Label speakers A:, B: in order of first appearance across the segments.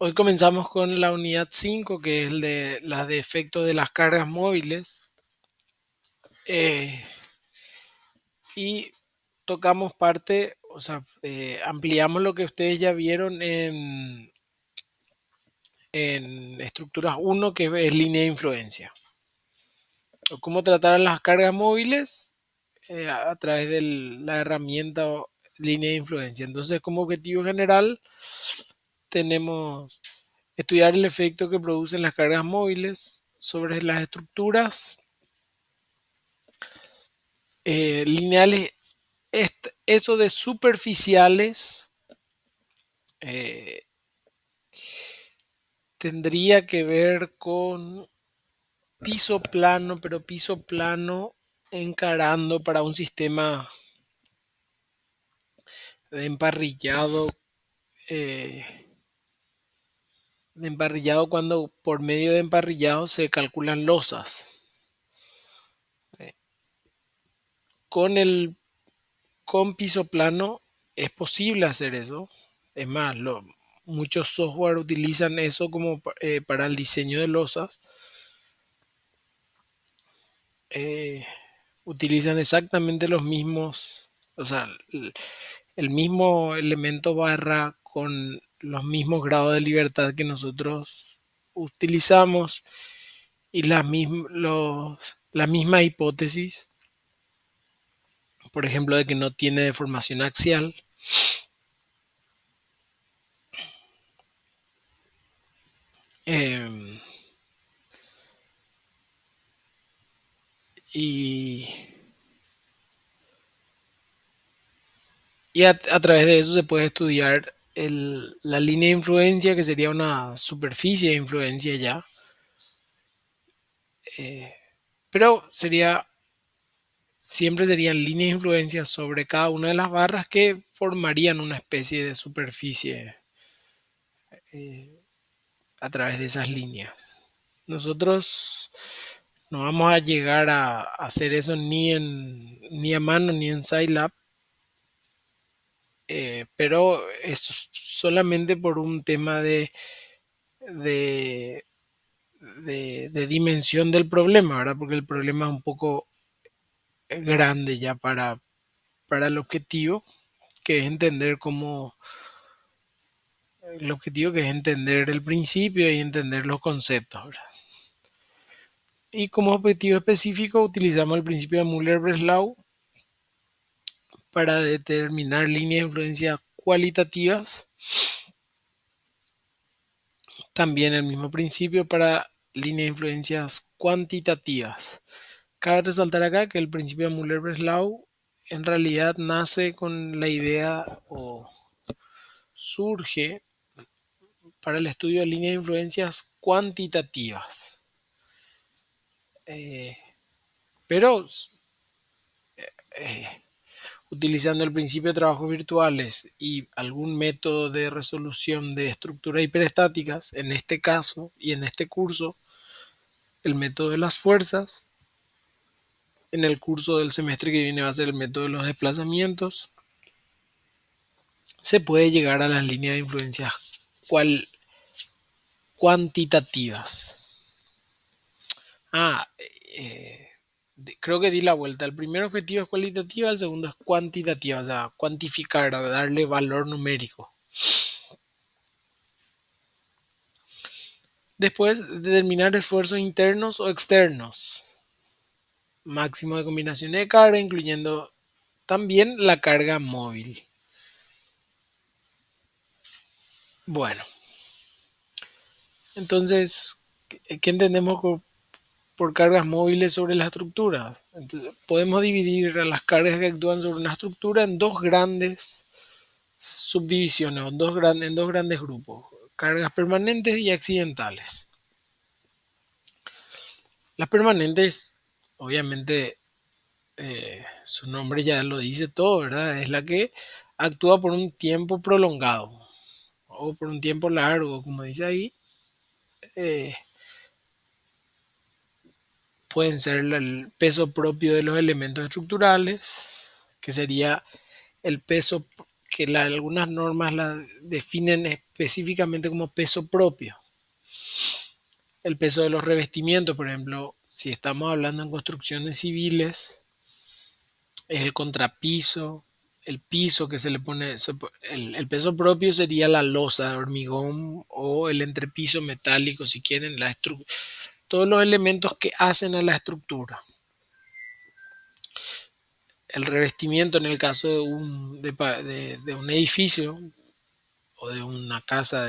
A: Hoy comenzamos con la unidad 5, que es el de las de efectos de las cargas móviles. eh, y tocamos parte, o sea, ampliamos lo que ustedes ya vieron en estructuras uno, que es línea de influencia. O cómo tratar las cargas móviles a través de la herramienta o línea de influencia. Entonces, como objetivo general, tenemos estudiar el efecto que producen las cargas móviles sobre las estructuras lineales. Eso de superficiales eh, tendría que ver con piso plano, pero piso plano encarando para un sistema de emparrillado, cuando por medio de emparrillado se calculan losas. Eh, con el con piso plano es posible hacer eso. Es más, muchos software utilizan eso como para el diseño de losas. Eh, Utilizan exactamente los mismos, o sea, el mismo elemento barra con los mismos grados de libertad que nosotros utilizamos y la misma hipótesis, por ejemplo, de que no tiene deformación axial. eh, y a través de eso se puede estudiar la línea de influencia, que sería una superficie de influencia ya, pero siempre serían líneas de influencia sobre cada una de las barras que formarían una especie de superficie a través de esas líneas. Nosotros no vamos a llegar a hacer eso ni a mano ni en Scilab, pero es solamente por un tema de, de dimensión del problema, ¿verdad? Porque el problema es un poco grande ya para que es entender cómo, el objetivo que es entender el principio y entender los conceptos, ¿verdad? Y como objetivo específico utilizamos el principio de Müller-Breslau para determinar líneas de influencia cualitativas. También el mismo principio para líneas de influencias cuantitativas. Cabe resaltar acá que el principio de Müller-Breslau en realidad nace con la idea o surge para el estudio de líneas de influencias cuantitativas. Eh, pero eh, utilizando el principio de trabajos virtuales y algún método de resolución de estructuras hiperestáticas, en este caso y en este curso, el método de las fuerzas. En el curso del semestre que viene va a ser el método de los desplazamientos. Se puede llegar a las líneas de influencia cual, cuantitativas. Ah, eh, creo que di la vuelta. El primer objetivo es cualitativa, el segundo es cuantitativa, o sea, cuantificar, darle valor numérico. Después, determinar esfuerzos internos o externos. Máximo de combinaciones de carga, incluyendo también la carga móvil. Bueno, entonces, ¿qué entendemos por cargas móviles sobre las estructuras? Entonces, podemos dividir a las cargas que actúan sobre una estructura en dos grandes subdivisiones, en dos grandes grupos: cargas permanentes y accidentales. Las permanentes, obviamente, su nombre ya lo dice todo, ¿verdad? Es la que actúa por un tiempo prolongado o por un tiempo largo, como dice ahí. eh, Pueden ser el peso propio de los elementos estructurales, que sería el peso que algunas normas la definen específicamente como peso propio. El peso de los revestimientos, por ejemplo, si estamos hablando en construcciones civiles, es el contrapiso, el piso que se le pone, el peso propio sería la losa de hormigón o el entrepiso metálico, si quieren, todos los elementos que hacen a la estructura. El revestimiento en el caso de un edificio o de una casa,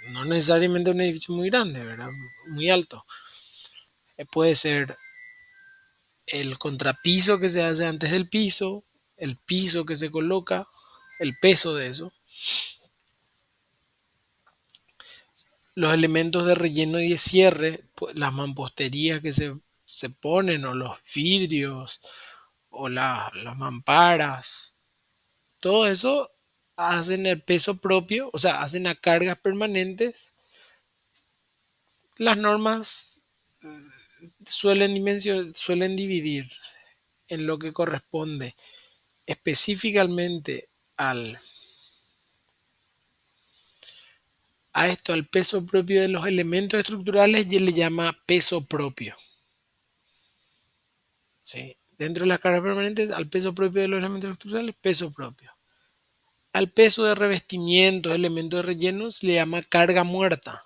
A: no necesariamente un edificio muy grande, ¿verdad? Muy alto. Puede ser el contrapiso que se hace antes del piso, el piso que se coloca, el peso de eso, los elementos de relleno y de cierre, las mamposterías que se ponen, o los vidrios, o las mamparas, todo eso hacen el peso propio, o sea, hacen a cargas permanentes. Las normas suelen dividir en lo que corresponde específicamente al, a esto, al peso propio de los elementos estructurales, y le llama peso propio. ¿Sí? Dentro de las cargas permanentes, al peso propio de los elementos estructurales, peso propio. Al peso de revestimientos, elementos de relleno, se le llama carga muerta.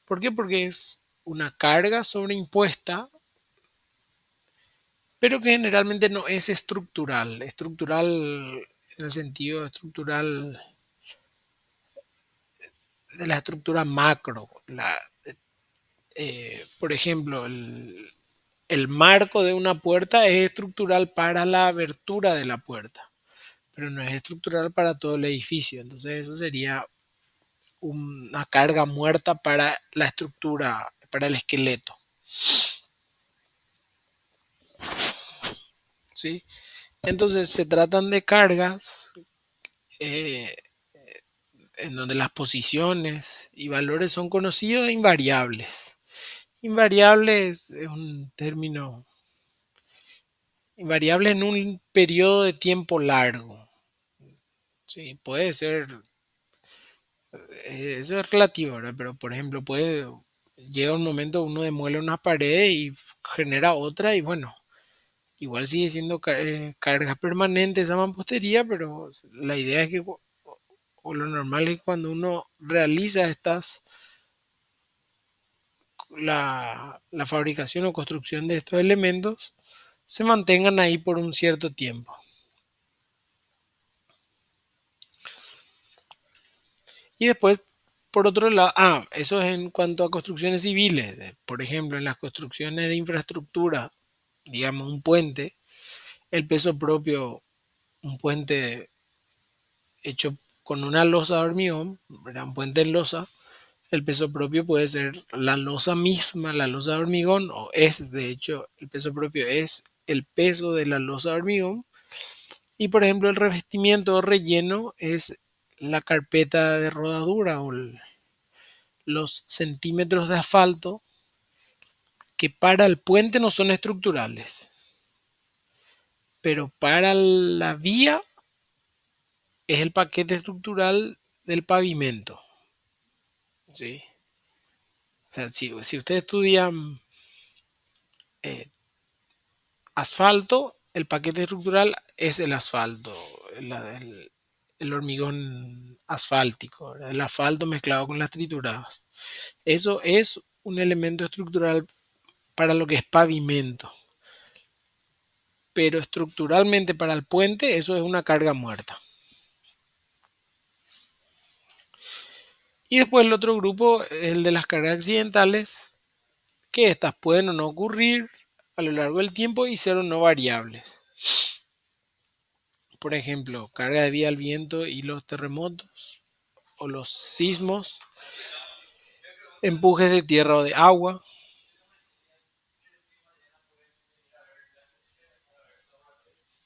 A: ¿Por qué? Porque es una carga sobreimpuesta, pero que generalmente no es estructural. Estructural en el sentido estructural de la estructura macro. Por ejemplo, el marco de una puerta es estructural para la abertura de la puerta, pero no es estructural para todo el edificio. Entonces eso sería una carga muerta para la estructura, para el esqueleto. ¿Sí? Entonces se tratan de cargas eh, en donde las posiciones y valores son conocidos e invariables. Invariables es un término invariable en un periodo de tiempo largo. Sí, puede ser, eso es relativo, ¿verdad? Pero por ejemplo, llega un momento uno demuele una pared y genera otra y bueno, igual sigue siendo carga permanente esa mampostería, pero la idea es que, o lo normal es que cuando uno realiza la fabricación o construcción de estos elementos, se mantengan ahí por un cierto tiempo. Y después, por otro lado, eso es en cuanto a construcciones civiles. Por ejemplo, en las construcciones de infraestructura, digamos un puente, el peso propio, un puente hecho con una losa de hormigón, ¿verdad? Un puente en losa, el peso propio puede ser la losa misma, la losa de hormigón, o es, de hecho, el peso propio es el peso de la losa de hormigón. Y por ejemplo, el revestimiento o relleno es la carpeta de rodadura o los centímetros de asfalto que para el puente no son estructurales, pero para la vía es el paquete estructural del pavimento. ¿Sí? O sea, si usted estudia eh, asfalto, el paquete estructural es el asfalto, el hormigón asfáltico, ¿verdad? El asfalto mezclado con las trituradas. Eso es un elemento estructural para lo que es pavimento, pero estructuralmente para el puente eso es una carga muerta. Y después el otro grupo, el de las cargas accidentales, que estas pueden o no ocurrir a lo largo del tiempo y ser o no variables. Por ejemplo, carga de vía al viento y los terremotos o los sismos, empujes de tierra o de agua,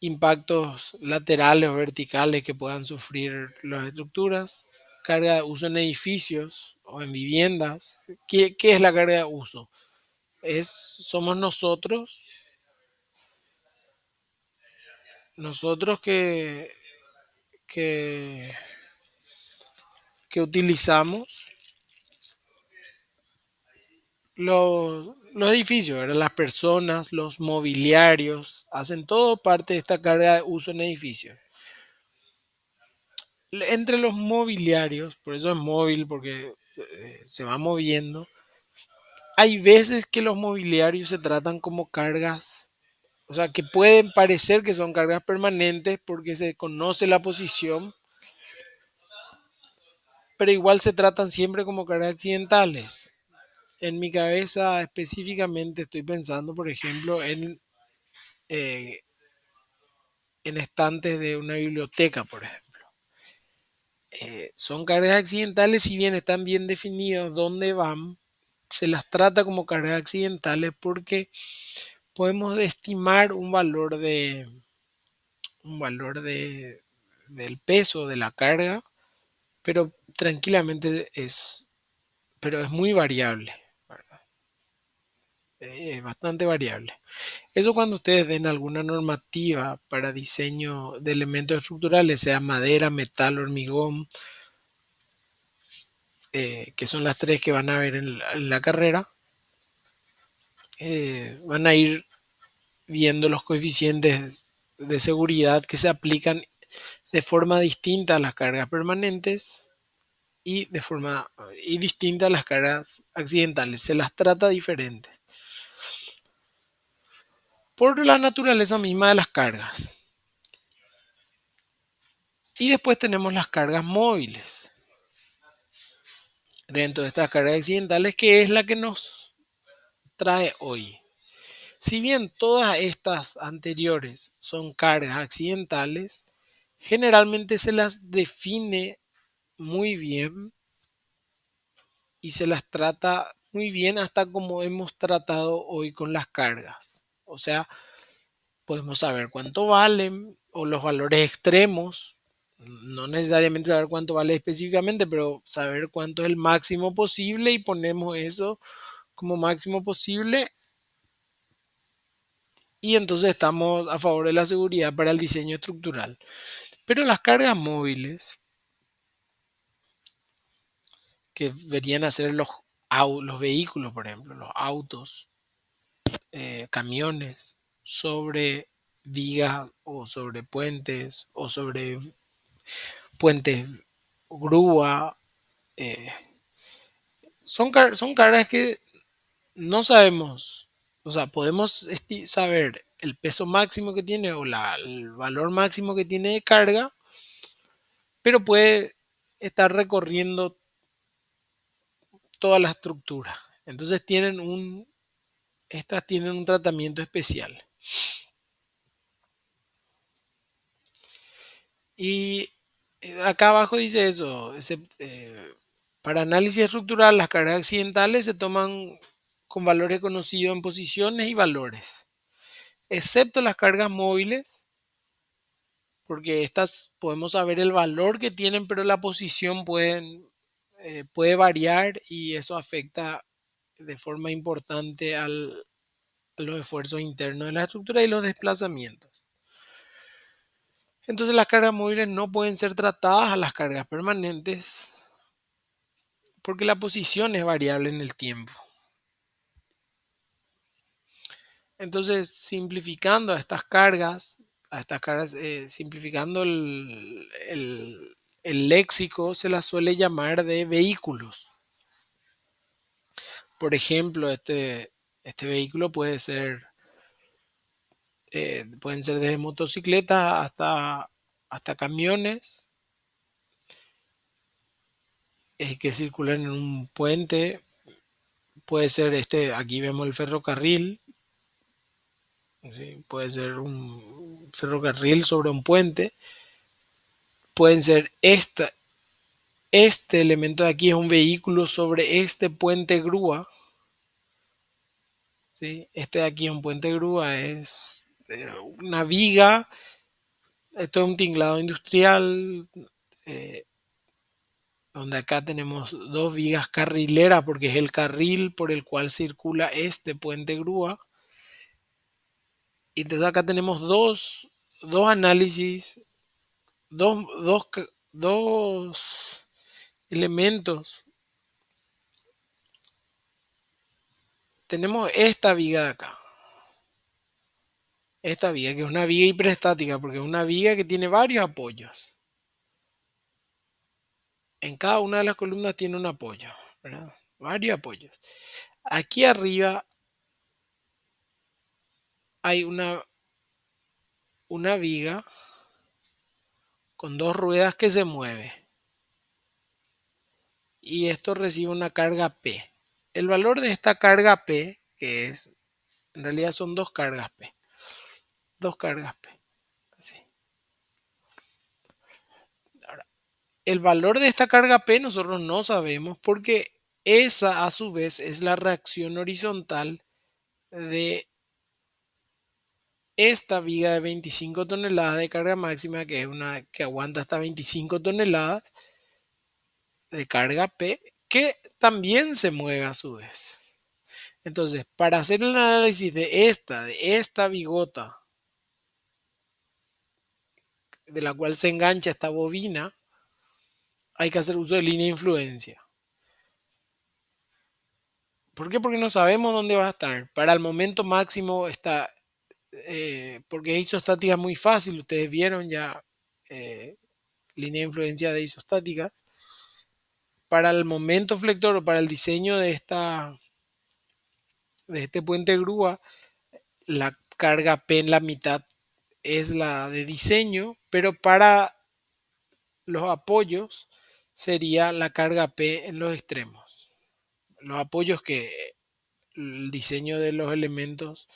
A: impactos laterales o verticales que puedan sufrir las estructuras, carga de uso en edificios o en viviendas. ¿Qué es la carga de uso? Somos nosotros que que, que utilizamos, los edificios, ¿verdad? Las personas, los mobiliarios, hacen todo parte de esta carga de uso en edificios. Entre los mobiliarios, por eso es móvil, porque se va moviendo, hay veces que los mobiliarios se tratan como cargas, o sea, que pueden parecer que son cargas permanentes porque se conoce la posición, pero igual se tratan siempre como cargas accidentales. En mi cabeza específicamente estoy pensando, por ejemplo, eh, en estantes de una biblioteca, por ejemplo. Son cargas accidentales, si bien están bien definidos dónde van, se las trata como cargas accidentales porque podemos estimar del peso de la carga, pero tranquilamente pero es muy variable, ¿verdad? Es bastante variable. Eso cuando ustedes den alguna normativa para diseño de elementos estructurales, sea madera, metal, hormigón, que son las tres que van a ver en la carrera, van a ir viendo los coeficientes de seguridad que se aplican de forma distinta a las cargas permanentes y distinta a las cargas accidentales. Se las trata diferentes por la naturaleza misma de las cargas. Y después tenemos las cargas móviles dentro de estas cargas accidentales, que es la que nos trae hoy. Si bien todas estas anteriores son cargas accidentales, generalmente se las define muy bien y se las trata muy bien hasta como hemos tratado hoy con las cargas. O sea, podemos saber cuánto valen o los valores extremos. No necesariamente saber cuánto vale específicamente, pero saber cuánto es el máximo posible y ponemos eso como máximo posible y entonces estamos a favor de la seguridad para el diseño estructural. Pero las cargas móviles, que verían a ser los vehículos, por ejemplo, los autos, camiones, sobre vigas o sobre puentes grúa, eh, son cargas que no sabemos, o sea, podemos saber el peso máximo que tiene o el valor máximo que tiene de carga, pero puede estar recorriendo toda la estructura. Entonces estas tienen un tratamiento especial. Y acá abajo dice eso, para análisis estructural las cargas accidentales se toman con valores conocidos en posiciones y valores, excepto las cargas móviles, porque estas podemos saber el valor que tienen, pero la posición puede variar y eso afecta de forma importante a los esfuerzos internos de la estructura y los desplazamientos. Entonces las cargas móviles no pueden ser tratadas a las cargas permanentes porque la posición es variable en el tiempo. Entonces, simplificando simplificando el léxico, se las suele llamar de vehículos. Por ejemplo, este vehículo pueden ser desde motocicletas hasta camiones que circulan en un puente. Puede ser aquí vemos el ferrocarril, ¿sí? Puede ser un ferrocarril sobre un puente. Pueden ser este elemento de aquí es un vehículo sobre este puente grúa, ¿sí? Este de aquí es un puente grúa, es una viga, esto es un tinglado industrial, eh, donde acá tenemos dos vigas carrileras porque es el carril por el cual circula este puente grúa. Y entonces acá tenemos dos análisis dos elementos. Tenemos esta viga de acá. Esta viga, que es una viga hiperestática, porque es una viga que tiene varios apoyos. En cada una de las columnas tiene un apoyo, ¿verdad? Varios apoyos. Aquí arriba hay una viga con dos ruedas que se mueve. Y esto recibe una carga P. El valor de esta carga P, que es, en realidad son dos cargas P. Dos cargas P. Así. Ahora, el valor de esta carga P nosotros no sabemos porque esa a su vez es la reacción horizontal de esta viga de 25 toneladas de carga máxima, que es una que aguanta hasta 25 toneladas de carga P, que también se mueve a su vez. Entonces, para hacer el análisis de esta bigota, de la cual se engancha esta bobina, hay que hacer uso de línea de influencia. ¿Por qué? Porque no sabemos dónde va a estar. Para el momento máximo está, porque es isostática muy fácil, ustedes vieron ya línea de influencia de isostáticas. Para el momento flector o para el diseño de este puente grúa, la carga P en la mitad es la de diseño, pero para los apoyos sería la carga P en los extremos. Los apoyos que el diseño de los elementos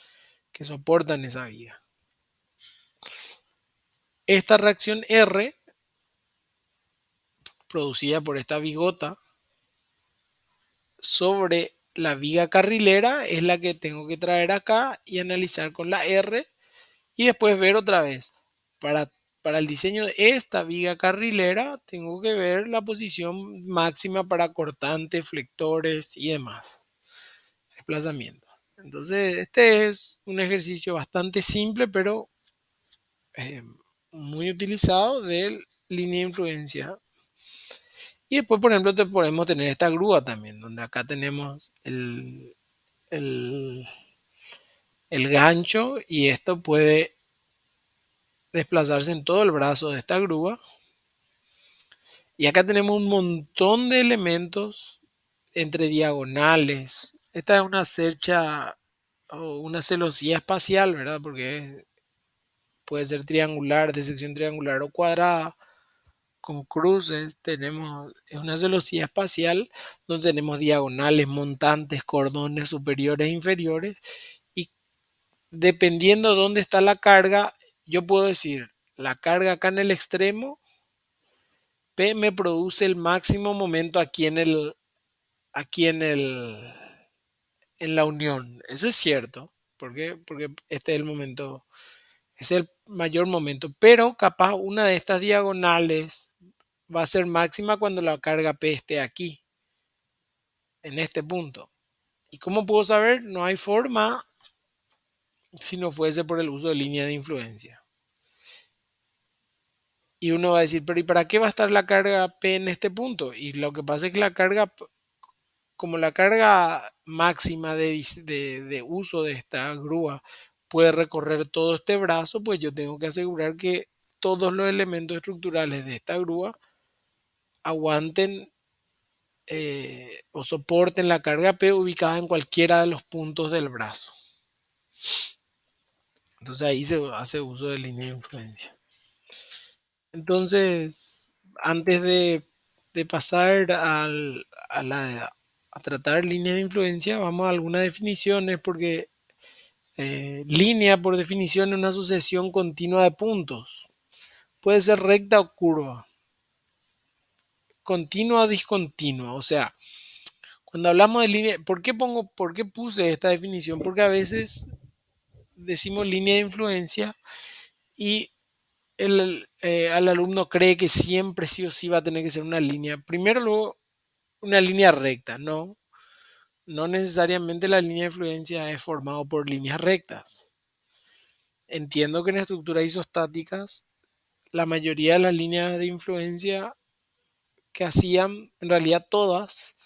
A: que soportan esa viga. Esta reacción R, producida por esta bigota, sobre la viga carrilera, es la que tengo que traer acá y analizar con la R y después ver otra vez. Para el diseño de esta viga carrilera, tengo que ver la posición máxima para cortantes, flectores y demás. Desplazamiento. Entonces, este es un ejercicio bastante simple, pero eh, muy utilizado de línea de influencia. Y después, por ejemplo, podemos tener esta grúa también, donde acá tenemos el, el gancho y esto puede desplazarse en todo el brazo de esta grúa. Y acá tenemos un montón de elementos entre diagonales. Esta es una cercha o una celosía espacial, ¿verdad? Porque puede ser triangular, de sección triangular o cuadrada, con cruces. Es una celosía espacial donde tenemos diagonales, montantes, cordones superiores e inferiores. Y dependiendo de dónde está la carga, yo puedo decir, la carga acá en el extremo, P me produce el máximo momento aquí en la unión. Eso es cierto. ¿Por qué? Porque este es el momento, es el mayor momento. Pero capaz una de estas diagonales va a ser máxima cuando la carga P esté aquí, en este punto. ¿Y cómo puedo saber? No hay forma si no fuese por el uso de línea de influencia. Y uno va a decir, pero ¿y para qué va a estar la carga P en este punto? Y lo que pasa es que como la carga máxima de uso de esta grúa puede recorrer todo este brazo, pues yo tengo que asegurar que todos los elementos estructurales de esta grúa aguanten o soporten la carga P ubicada en cualquiera de los puntos del brazo. Entonces ahí se hace uso de línea de influencia. Entonces, antes de pasar a tratar líneas de influencia, vamos a algunas definiciones porque línea por definición es una sucesión continua de puntos. Puede ser recta o curva, continua o discontinua. O sea, cuando hablamos de línea, por qué puse esta definición? Porque a veces decimos línea de influencia y al alumno cree que siempre sí o sí va a tener que ser una línea. Primero, luego, una línea recta. No, no necesariamente la línea de influencia es formada por líneas rectas. Entiendo que en estructuras isostáticas la mayoría de las líneas de influencia que hacían, en realidad todas,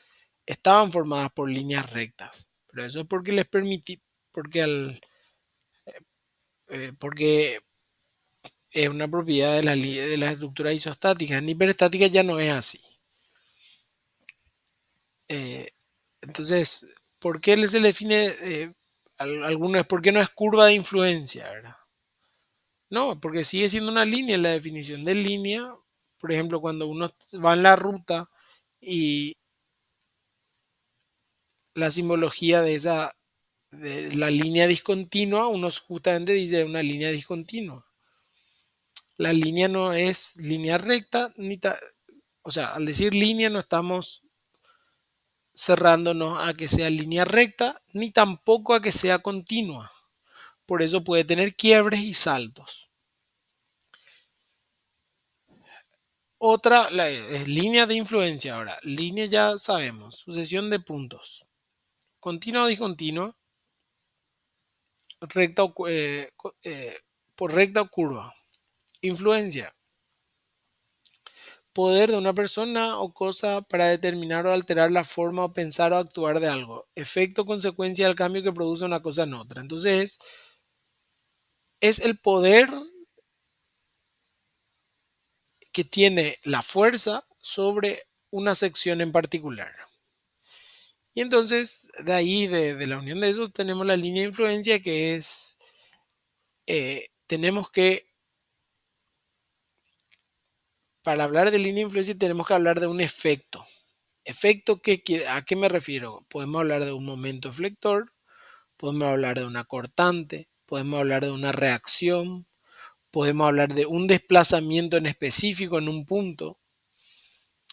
A: estaban formadas por líneas rectas. Pero eso es porque les permití, porque, porque es una propiedad de, de las estructuras isostáticas. En hiperestática ya no es así. Eh, entonces, ¿por qué se le define algunos? ¿Por qué no es curva de influencia, verdad? No, porque sigue siendo una línea. La definición de línea, por ejemplo, cuando uno va en la ruta y la simbología de esa, de la línea discontinua, uno justamente dice una línea discontinua. La línea no es línea recta, o sea, al decir línea no estamos cerrándonos a que sea línea recta, ni tampoco a que sea continua. Por eso puede tener quiebres y saltos. Otra es línea de influencia ahora. Línea ya sabemos, sucesión de puntos. Continua o discontinua, recta por recta o curva. Influencia. Poder de una persona o cosa para determinar o alterar la forma o pensar o actuar de algo. Efecto o consecuencia del cambio que produce una cosa en otra. Entonces, es el poder que tiene la fuerza sobre una sección en particular. Y entonces, de ahí, de la unión de eso, tenemos la línea de influencia que es, tenemos que, para hablar de línea de influencia, tenemos que hablar de un efecto. ¿Efecto a qué me refiero? Podemos hablar de un momento flector, podemos hablar de una cortante, podemos hablar de una reacción, podemos hablar de un desplazamiento en específico en un punto,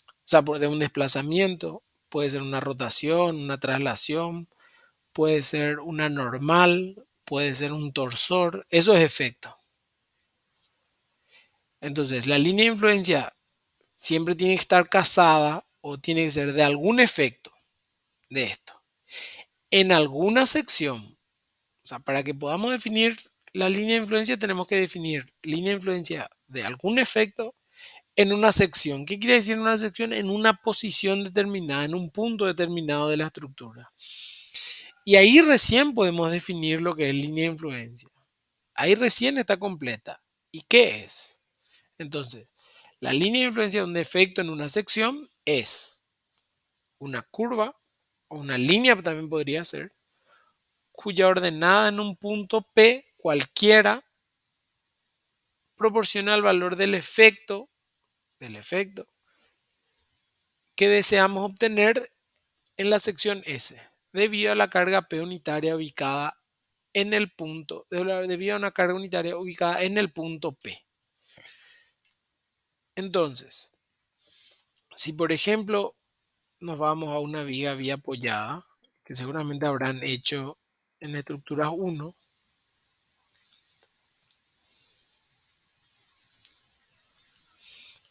A: o sea, de un desplazamiento, puede ser una rotación, una traslación, puede ser una normal, puede ser un torsor, eso es efecto. Entonces, la línea de influencia siempre tiene que estar casada o tiene que ser de algún efecto de esto. En alguna sección, o sea, para que podamos definir la línea de influencia, tenemos que definir línea de influencia de algún efecto en una sección. ¿Qué quiere decir en una sección? En una posición determinada, en un punto determinado de la estructura. Y ahí recién podemos definir lo que es línea de influencia. Ahí recién está completa. ¿Y qué es? Entonces, la línea de influencia de un defecto en una sección es una curva o una línea también podría ser, cuya ordenada en un punto P cualquiera proporciona al valor del efecto que deseamos obtener en la sección S, debido a la carga P unitaria ubicada en el punto, debido a una carga unitaria ubicada en el punto P. Entonces, si por ejemplo nos vamos a una viga vía apoyada, que seguramente habrán hecho en estructuras 1,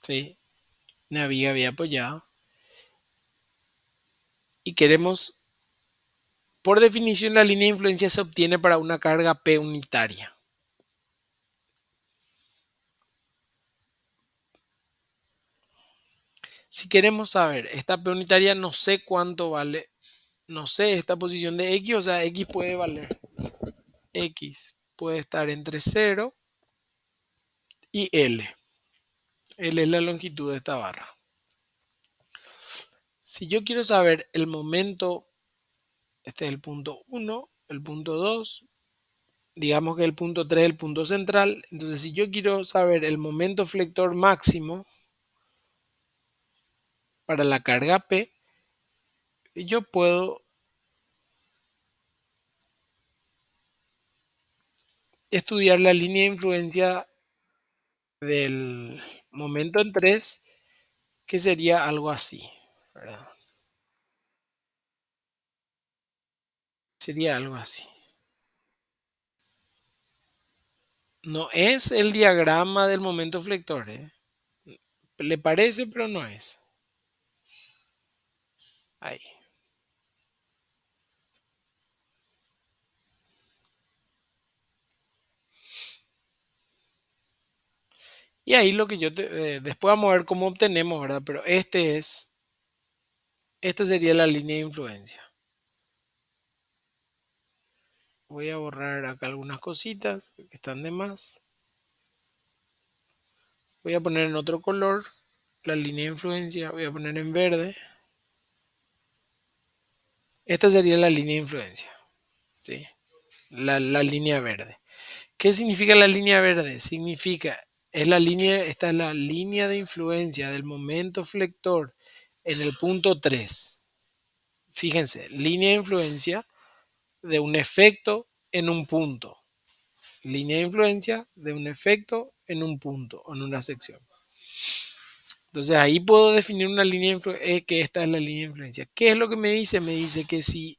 A: ¿sí? Una viga vía apoyada, y queremos, por definición, la línea de influencia se obtiene para una carga P unitaria. Si queremos saber, esta P unitaria no sé cuánto vale, no sé esta posición de X, o sea, X puede valer, X puede estar entre 0 y L. L es la longitud de esta barra. Si yo quiero saber el momento, este es el punto 1, el punto 2, digamos que el punto 3 es el punto central. Entonces, si yo quiero saber el momento flector máximo para la carga P, yo puedo estudiar la línea de influencia del momento en 3, que sería algo así, ¿verdad? Sería algo así. No es el diagrama del momento flector, ¿eh? Le parece, pero no es. Ahí. Y ahí lo que después vamos a ver cómo obtenemos, ¿verdad? Pero esta sería la línea de influencia. Voy a borrar acá algunas cositas que están de más. Voy a poner en otro color la línea de influencia. Voy a poner en verde. Esta sería la línea de influencia, ¿sí? La línea verde. ¿Qué significa la línea verde? Significa, esta es la línea de influencia del momento flector en el punto 3. Fíjense, línea de influencia de un efecto en un punto. Línea de influencia de un efecto en un punto o en una sección. Entonces ahí puedo definir una línea de influencia, que esta es la línea de influencia. ¿Qué es lo que me dice? Me dice que si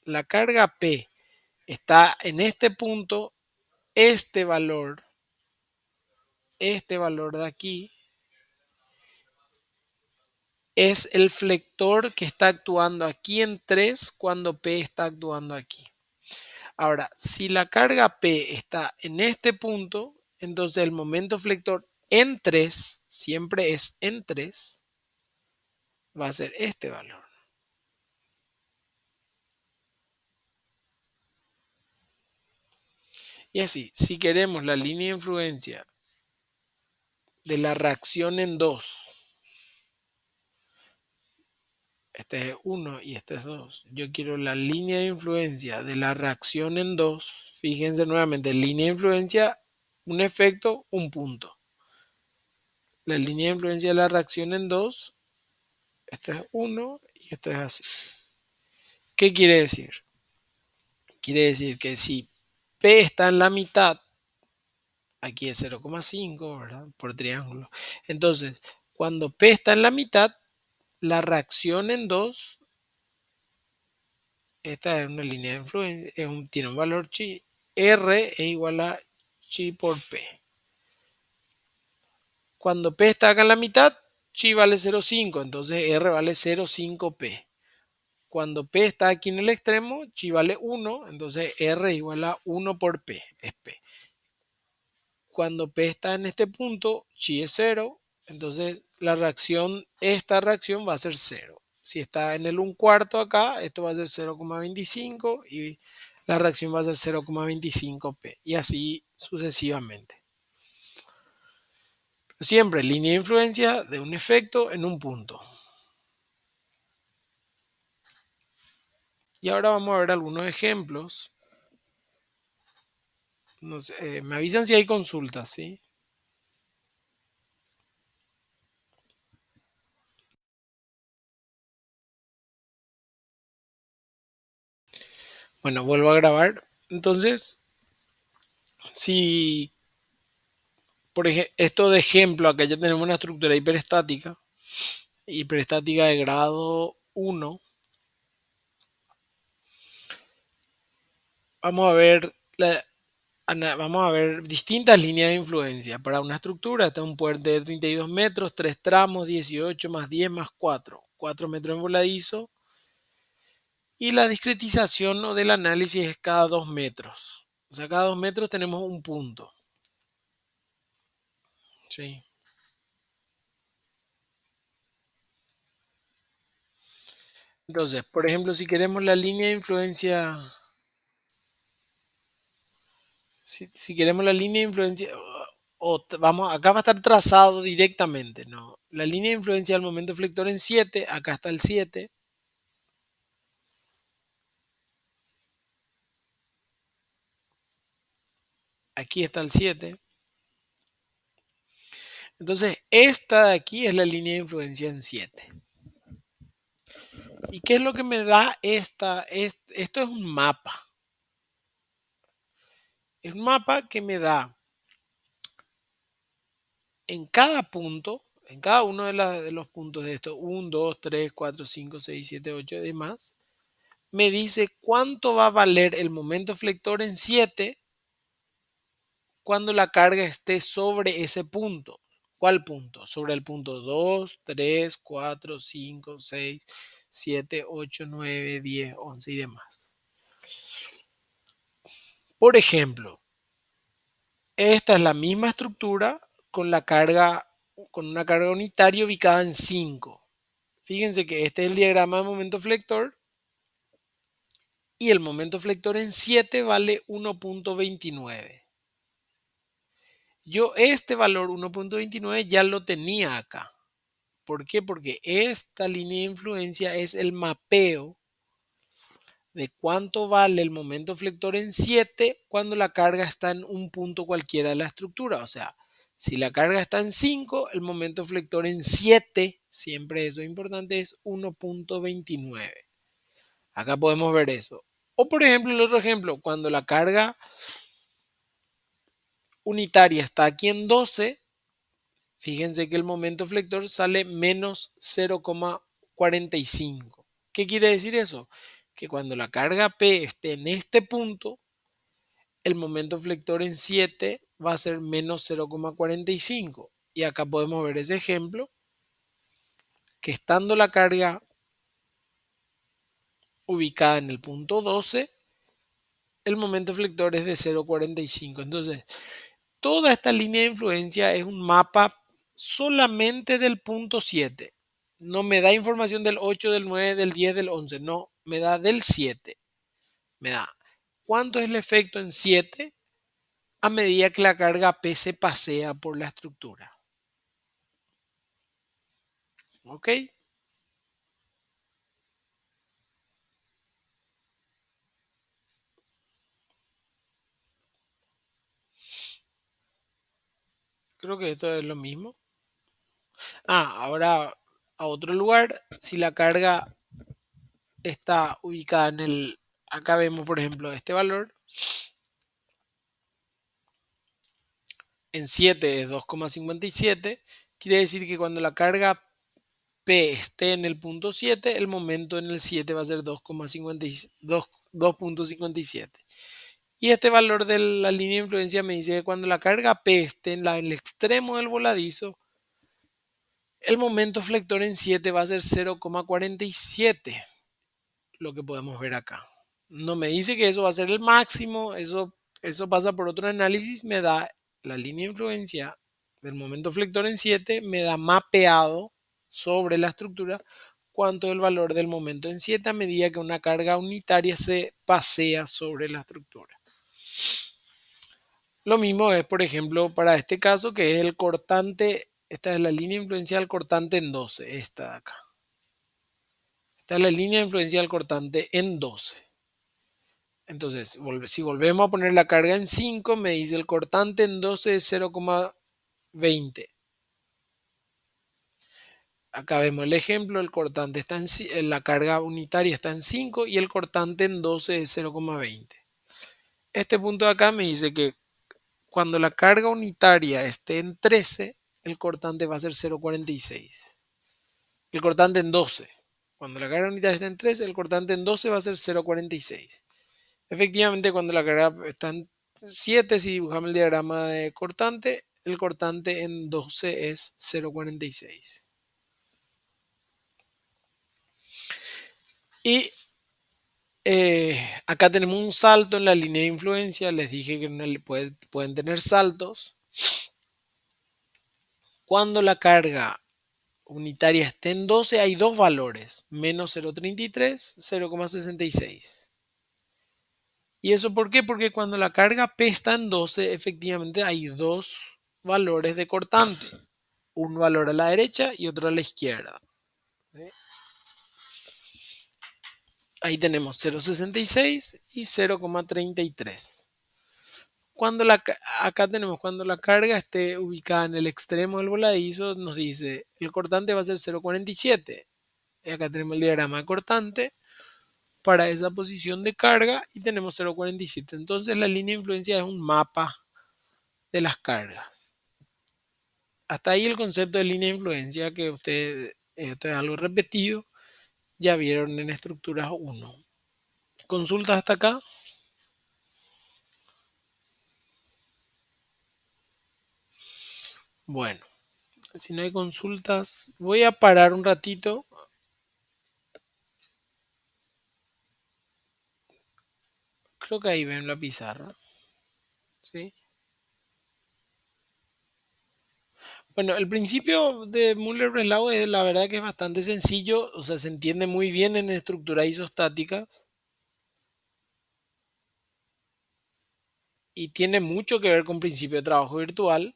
A: la carga P está en este punto, este valor de aquí, es el flector que está actuando aquí en 3 cuando P está actuando aquí. Ahora, si la carga P está en este punto, entonces el momento flector en 3 siempre es en 3, va a ser este valor. Y así, si queremos la línea de influencia de la reacción en 2, este es 1 y este es 2. Yo quiero la línea de influencia de la reacción en 2. Fíjense nuevamente, línea de influencia, un efecto, un punto. La línea de influencia de la reacción en 2, este es 1 y esto es así. ¿Qué quiere decir? Quiere decir que si P está en la mitad, aquí es 0,5, ¿verdad? Por triángulo. Entonces, cuando P está en la mitad, la reacción en 2, esta es una línea de influencia, tiene un valor chi. R es igual a chi por P. Cuando P está acá en la mitad, chi vale 0,5, entonces R vale 0,5 P. Cuando P está aquí en el extremo, chi vale 1, entonces R es igual a 1 por P, es P. Cuando P está en este punto, chi es 0, entonces esta reacción va a ser 0. Si está en el 1/4 acá, esto va a ser 0,25 y la reacción va a ser 0,25 P. Y así sucesivamente. Siempre línea de influencia de un efecto en un punto. Y ahora vamos a ver algunos ejemplos. No sé, me avisan si hay consultas, ¿sí? Bueno, vuelvo a grabar. Entonces, si por ejemplo, esto de ejemplo, acá ya tenemos una estructura hiperestática de grado 1. Vamos a ver, vamos a ver distintas líneas de influencia para una estructura. Está un puente de 32 metros, 3 tramos, 18 más 10 más 4. 4 metros en voladizo. Y la discretización o del análisis es cada 2 metros. O sea, cada 2 metros tenemos un punto. ¿Sí? Entonces, por ejemplo, si queremos la línea de influencia, si queremos la línea de influencia, vamos, acá va a estar trazado directamente, ¿no? La línea de influencia del momento flector en 7, acá está el 7, aquí está el 7. Entonces, esta de aquí es la línea de influencia en 7. ¿Y qué es lo que me da esto es un mapa. Es un mapa que me da en cada punto, en cada uno de los puntos de esto, 1, 2, 3, 4, 5, 6, 7, 8 y demás, me dice cuánto va a valer el momento flector en 7 cuando la carga esté sobre ese punto. ¿Cuál punto? Sobre el punto 2, 3, 4, 5, 6, 7, 8, 9, 10, 11 y demás. Por ejemplo, esta es la misma estructura con la carga, con una carga unitaria ubicada en 5. Fíjense que este es el diagrama de momento flector y el momento flector en 7 vale 1.29. Yo este valor 1.29 ya lo tenía acá. ¿Por qué? Porque esta línea de influencia es el mapeo de cuánto vale el momento flector en 7 cuando la carga está en un punto cualquiera de la estructura. O sea, si la carga está en 5, el momento flector en 7, siempre eso es importante, es 1.29. Acá podemos ver eso. O por ejemplo, el otro ejemplo, cuando la carga unitaria está aquí en 12, fíjense que el momento flector sale menos 0,45. ¿Qué quiere decir eso? Que cuando la carga P esté en este punto, el momento flector en 7 va a ser menos 0,45. Y acá podemos ver ese ejemplo, que estando la carga ubicada en el punto 12, el momento flector es de 0,45. Entonces, toda esta línea de influencia es un mapa solamente del punto 7. No me da información del 8, del 9, del 10, del 11. No, me da del 7. Me da cuánto es el efecto en 7 a medida que la carga P se pasea por la estructura. ¿Ok? Creo que esto es lo mismo. Ahora a otro lugar, si la carga está ubicada en el... Acá vemos, por ejemplo, este valor. En 7 es 2,57. Quiere decir que cuando la carga P esté en el punto 7, el momento en el 7 va a ser 2,57. Y este valor de la línea de influencia me dice que cuando la carga P esté en el extremo del voladizo, el momento flector en 7 va a ser 0,47, lo que podemos ver acá. No me dice que eso va a ser el máximo, eso pasa por otro análisis, me da la línea de influencia del momento flector en 7, me da mapeado sobre la estructura cuánto es el valor del momento en 7 a medida que una carga unitaria se pasea sobre la estructura. Lo mismo es, por ejemplo, para este caso que es el cortante, esta es la línea de influencia del cortante en 12, esta de acá. Esta es la línea de influencia del cortante en 12. Entonces, si volvemos a poner la carga en 5, me dice el cortante en 12 es 0,20. Acá vemos el ejemplo, el cortante está la carga unitaria está en 5 y el cortante en 12 es 0,20. Este punto de acá me dice que cuando la carga unitaria esté en 13, el cortante va a ser 0,46. El cortante en 12. Cuando la carga unitaria está en 13, el cortante en 12 va a ser 0,46. Efectivamente, cuando la carga está en 7, si dibujamos el diagrama de cortante, el cortante en 12 es 0,46. Y acá tenemos un salto en la línea de influencia. Les dije que pueden tener saltos. Cuando la carga unitaria esté en 12, hay dos valores, menos 0,33, 0,66. ¿Y eso por qué? Porque cuando la carga P está en 12, efectivamente hay dos valores de cortante. Un valor a la derecha y otro a la izquierda. ¿Sí? Ahí tenemos 0,66 y 0,33. Acá tenemos cuando la carga esté ubicada en el extremo del voladizo, nos dice el cortante va a ser 0,47. Y acá tenemos el diagrama de cortante para esa posición de carga y tenemos 0,47. Entonces la línea de influencia es un mapa de las cargas. Hasta ahí el concepto de línea de influencia que ustedes, esto es algo repetido, ya vieron en estructuras 1. ¿Consultas hasta acá? Bueno, si no hay consultas, voy a parar un ratito. Creo que ahí ven la pizarra. ¿Sí? Bueno, el principio de Müller-Breslau es la verdad que es bastante sencillo, o sea, se entiende muy bien en estructuras isostáticas y tiene mucho que ver con principio de trabajo virtual,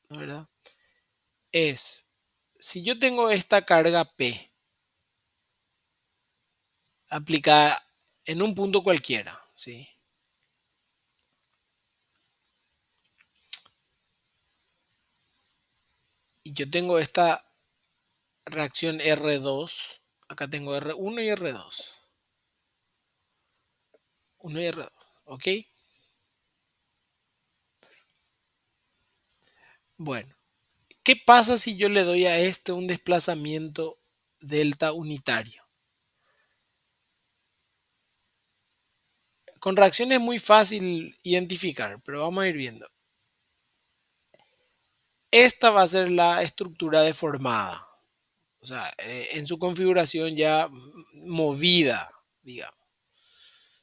A: ¿verdad? Es, si yo tengo esta carga P aplicada en un punto cualquiera, ¿sí? Y yo tengo esta reacción R2, acá tengo R1 y R2, 1 y R2, ¿ok? Bueno, ¿qué pasa si yo le doy a este un desplazamiento delta unitario? Con reacción es muy fácil identificar, pero vamos a ir viendo. Esta va a ser la estructura deformada, o sea, en su configuración ya movida, digamos,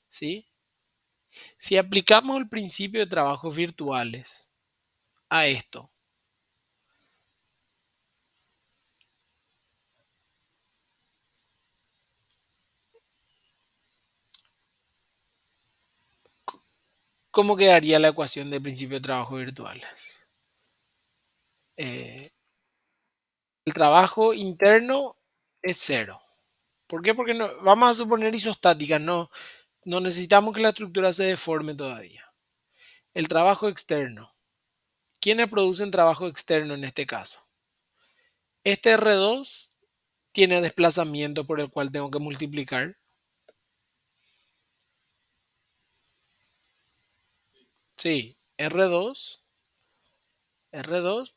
A: ¿sí? Si aplicamos el principio de trabajos virtuales a esto, ¿cómo quedaría la ecuación del principio de trabajos virtuales? Eh, el trabajo interno es cero. ¿Por qué? Porque no, vamos a suponer isostática, no necesitamos que la estructura se deforme todavía. El trabajo externo. ¿Quiénes producen trabajo externo en este caso? Este R2 tiene desplazamiento por el cual tengo que multiplicar. Sí, R2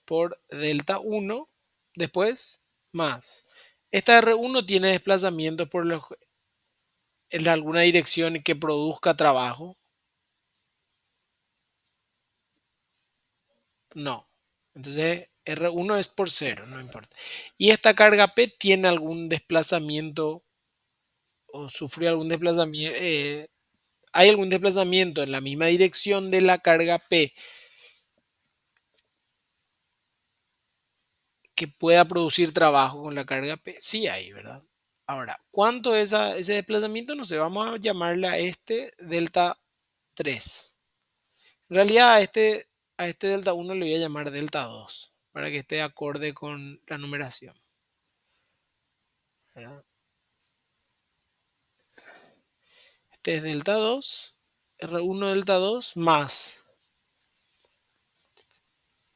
A: por delta 1, después más. Esta R1 tiene desplazamiento en alguna dirección que produzca trabajo. No. Entonces R1 es por cero, no importa. Y esta carga P tiene algún desplazamiento o sufrió algún desplazamiento. Hay algún desplazamiento en la misma dirección de la carga P que pueda producir trabajo con la carga P. Sí hay, ¿verdad? Ahora, ¿cuánto es ese desplazamiento? No sé, vamos a llamarle a este delta 3. En realidad a este delta 1 le voy a llamar delta 2 para que esté acorde con la numeración, ¿verdad? Este es delta 2, R1 delta 2 más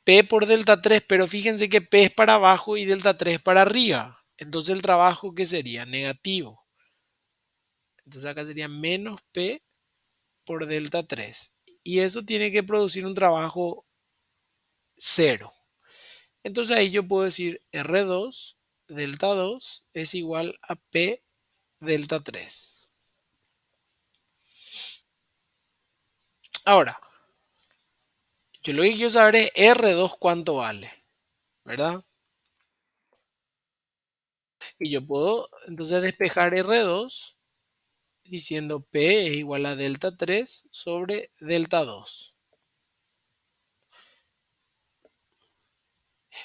A: P por delta 3, pero fíjense que P es para abajo y delta 3 para arriba. Entonces el trabajo, ¿qué sería? Negativo. Entonces acá sería menos P por delta 3. Y eso tiene que producir un trabajo cero. Entonces ahí yo puedo decir R2 delta 2 es igual a P delta 3. Ahora, yo lo que quiero saber es R2 cuánto vale, ¿verdad? Y yo puedo entonces despejar R2 diciendo P es igual a delta 3 sobre delta 2.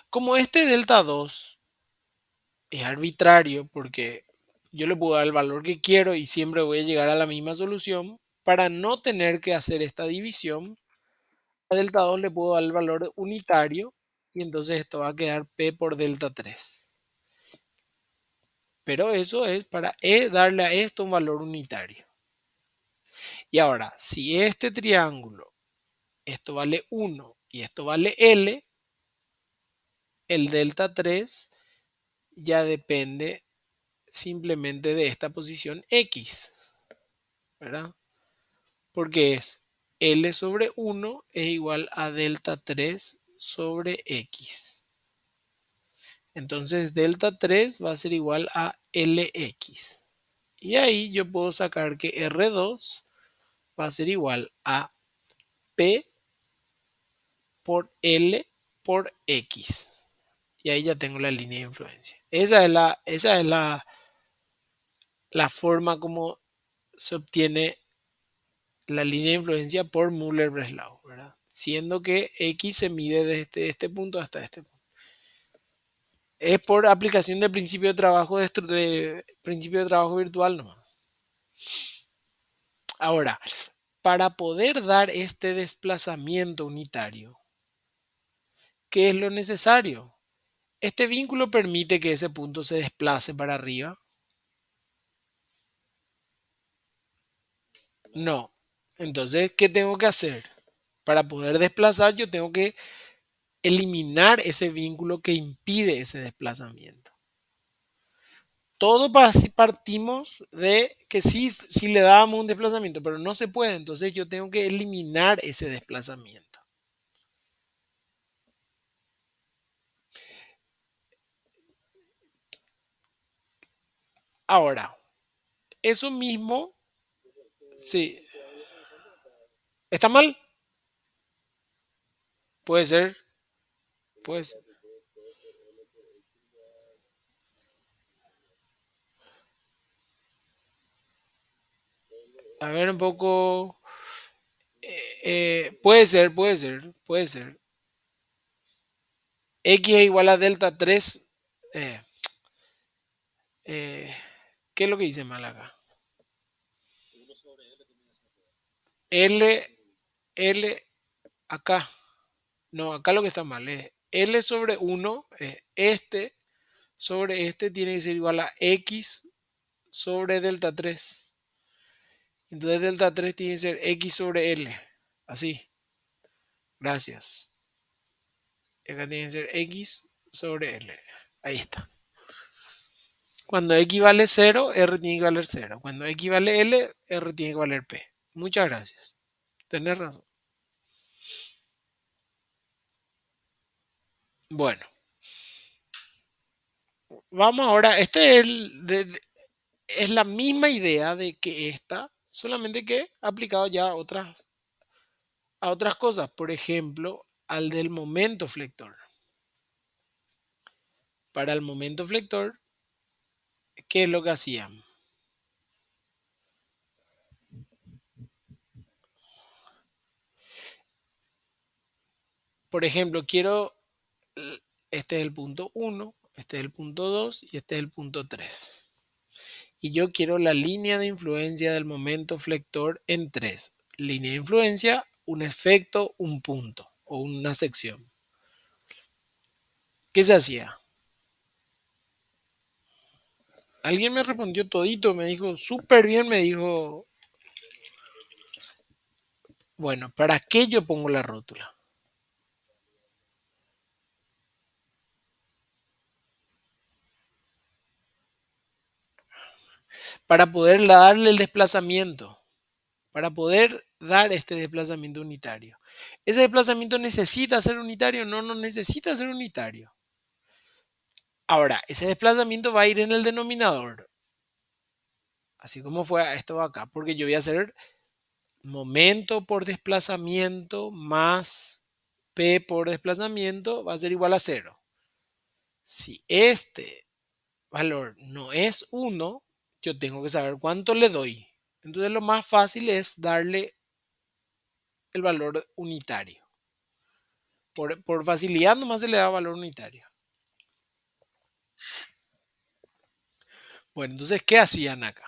A: Como este delta 2 es arbitrario porque yo le puedo dar el valor que quiero y siempre voy a llegar a la misma solución, para no tener que hacer esta división, a delta 2 le puedo dar el valor unitario y entonces esto va a quedar P por delta 3. Pero eso es para darle a esto un valor unitario. Y ahora, si este triángulo, esto vale 1 y esto vale L, el delta 3 ya depende simplemente de esta posición X, ¿verdad? Porque es L sobre 1 es igual a delta 3 sobre X. Entonces delta 3 va a ser igual a Lx. Y ahí yo puedo sacar que R2 va a ser igual a P por L por X. Y ahí ya tengo la línea de influencia. Esa es la forma como se obtiene la línea de influencia por Müller-Breslau, ¿verdad? Siendo que X se mide desde este punto hasta este punto. Es por aplicación del principio de trabajo principio de trabajo virtual nomás. Ahora, para poder dar este desplazamiento unitario, ¿qué es lo necesario? Este vínculo permite que ese punto se desplace para arriba. No. Entonces, ¿qué tengo que hacer? Para poder desplazar, yo tengo que eliminar ese vínculo que impide ese desplazamiento. Todo partimos de que sí le dábamos un desplazamiento, pero no se puede. Entonces yo tengo que eliminar ese desplazamiento. Ahora, eso mismo, sí, ¿está mal? Puede ser, puede ser. A ver un poco. Puede ser, puede ser, puede ser. X es igual a delta 3. eh, eh, ¿Qué es lo que dice mal acá? L, L, acá. No, acá lo que está mal es L sobre 1, este sobre este tiene que ser igual a X sobre delta 3. Entonces delta 3 tiene que ser X sobre L. Así. Gracias. Acá tiene que ser X sobre L. Ahí está. Cuando X vale 0, R tiene que valer 0. Cuando X vale L, R tiene que valer P. Muchas gracias. Tenés razón. Bueno, vamos ahora. Es la misma idea de que esta, solamente que aplicado ya a otras cosas. Por ejemplo, al del momento flector. Para el momento flector, ¿qué es lo que hacían? Por ejemplo, este es el punto 1, este es el punto 2 y este es el punto 3. Y yo quiero la línea de influencia del momento flector en 3. Línea de influencia, un efecto, un punto o una sección. ¿Qué se hacía? Alguien me respondió todito, me dijo súper bien, me dijo, bueno, ¿para qué yo pongo la rótula? Para poder darle el desplazamiento, para poder dar este desplazamiento unitario. ¿Ese desplazamiento necesita ser unitario? No, no necesita ser unitario. Ahora, ese desplazamiento va a ir en el denominador, así como fue esto acá, porque yo voy a hacer momento por desplazamiento más P por desplazamiento va a ser igual a 0. Si este valor no es 1, yo tengo que saber cuánto le doy. Entonces lo más fácil es darle el valor unitario. Por facilidad nomás se le da valor unitario. Bueno, entonces, ¿qué hacían acá?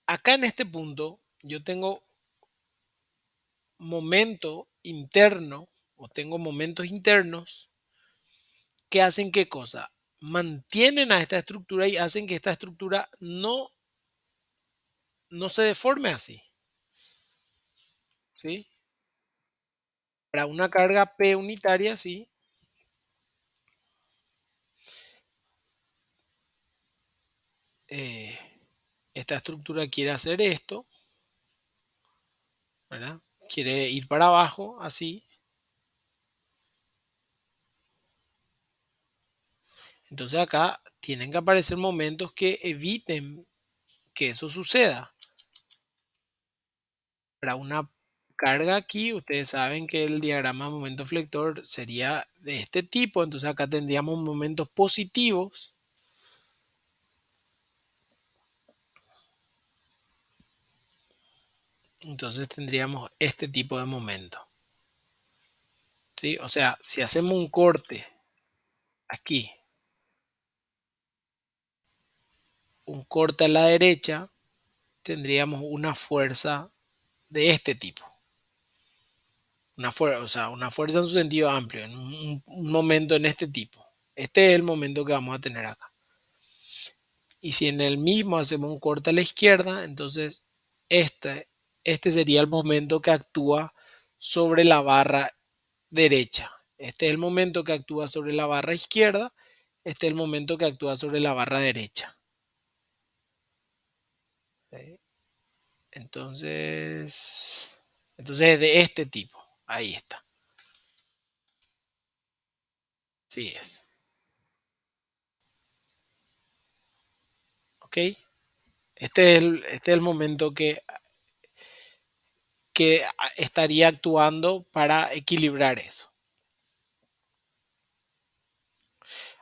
A: Acá en este punto yo tengo momento interno o tengo momentos internos que hacen qué cosa? Mantienen a esta estructura y hacen que esta estructura no se deforme así. ¿Sí? Para una carga P unitaria, sí, eh, esta estructura quiere hacer esto, ¿verdad? Quiere ir para abajo, así. Entonces acá tienen que aparecer momentos que eviten que eso suceda. Para una carga aquí, ustedes saben que el diagrama de momento flector sería de este tipo, entonces acá tendríamos momentos positivos. Entonces tendríamos este tipo de momento, ¿sí? O sea, si hacemos un corte aquí, un corte a la derecha, tendríamos una fuerza de este tipo. Una fuerza, o sea, una fuerza en su sentido amplio, en un momento en este tipo. Este es el momento que vamos a tener acá. Y si en el mismo hacemos un corte a la izquierda, entonces este, este sería el momento que actúa sobre la barra derecha. Este es el momento que actúa sobre la barra izquierda. Este es el momento que actúa sobre la barra derecha. ¿Sí? Entonces es de este tipo. Ahí está. Sí es. ¿Ok? Este es el momento que estaría actuando para equilibrar eso.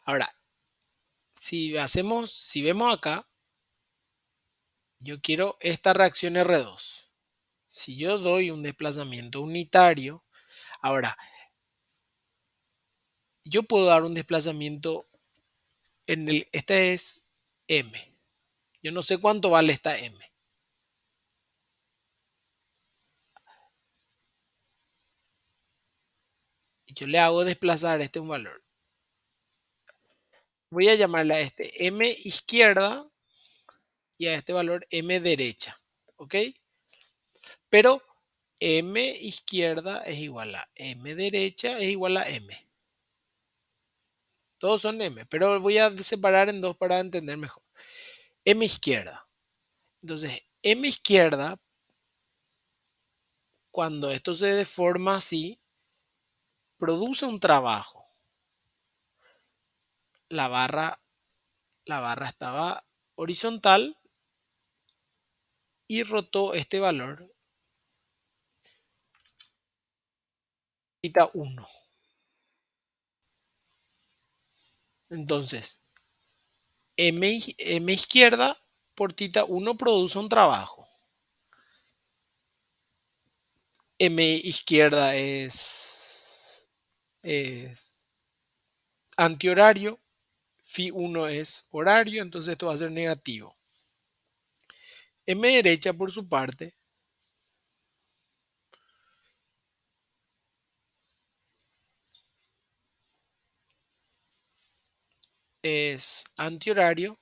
A: Ahora, si vemos acá, yo quiero esta reacción R2. Si yo doy un desplazamiento unitario, ahora, yo puedo dar un desplazamiento este es M. Yo no sé cuánto vale esta M. Yo le hago desplazar este un valor. Voy a llamarle a este M izquierda y a este valor M derecha. ¿Ok? Pero M izquierda es igual a M derecha es igual a M. Todos son M, pero voy a separar en dos para entender mejor. M izquierda. Entonces, M izquierda, cuando esto se deforma así, produce un trabajo. La barra, la barra estaba horizontal y rotó este valor, θ1. Entonces, M izquierda por θ1 produce un trabajo. M izquierda es antihorario, φ1 es horario, entonces esto va a ser negativo. M derecha, por su parte, es antihorario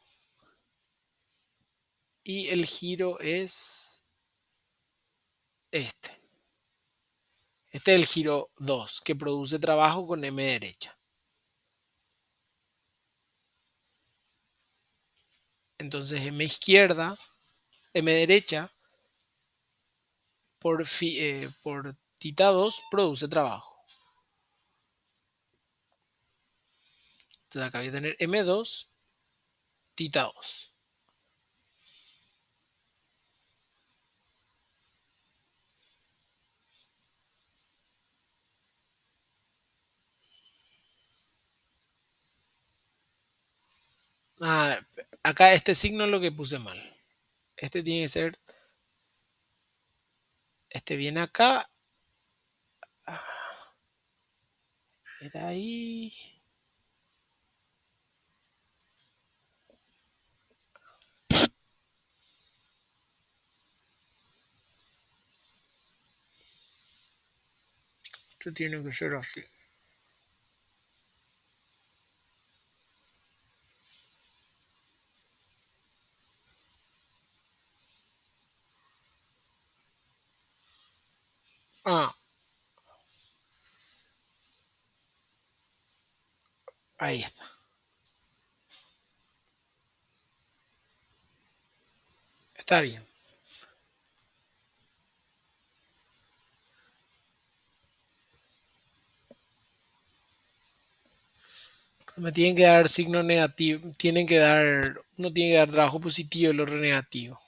A: y el giro es este. Este es el giro 2 que produce trabajo con M derecha. Entonces M derecha por θ2 produce trabajo. Entonces acá voy a tener M2 θ2. Ah, acá este signo es lo que puse mal. Este tiene que ser, este viene acá. Era ahí. Este tiene que ser así. Ah, ahí está. Está bien. Me tienen que dar signo negativo. Uno tiene que dar trabajo positivo y el otro negativo.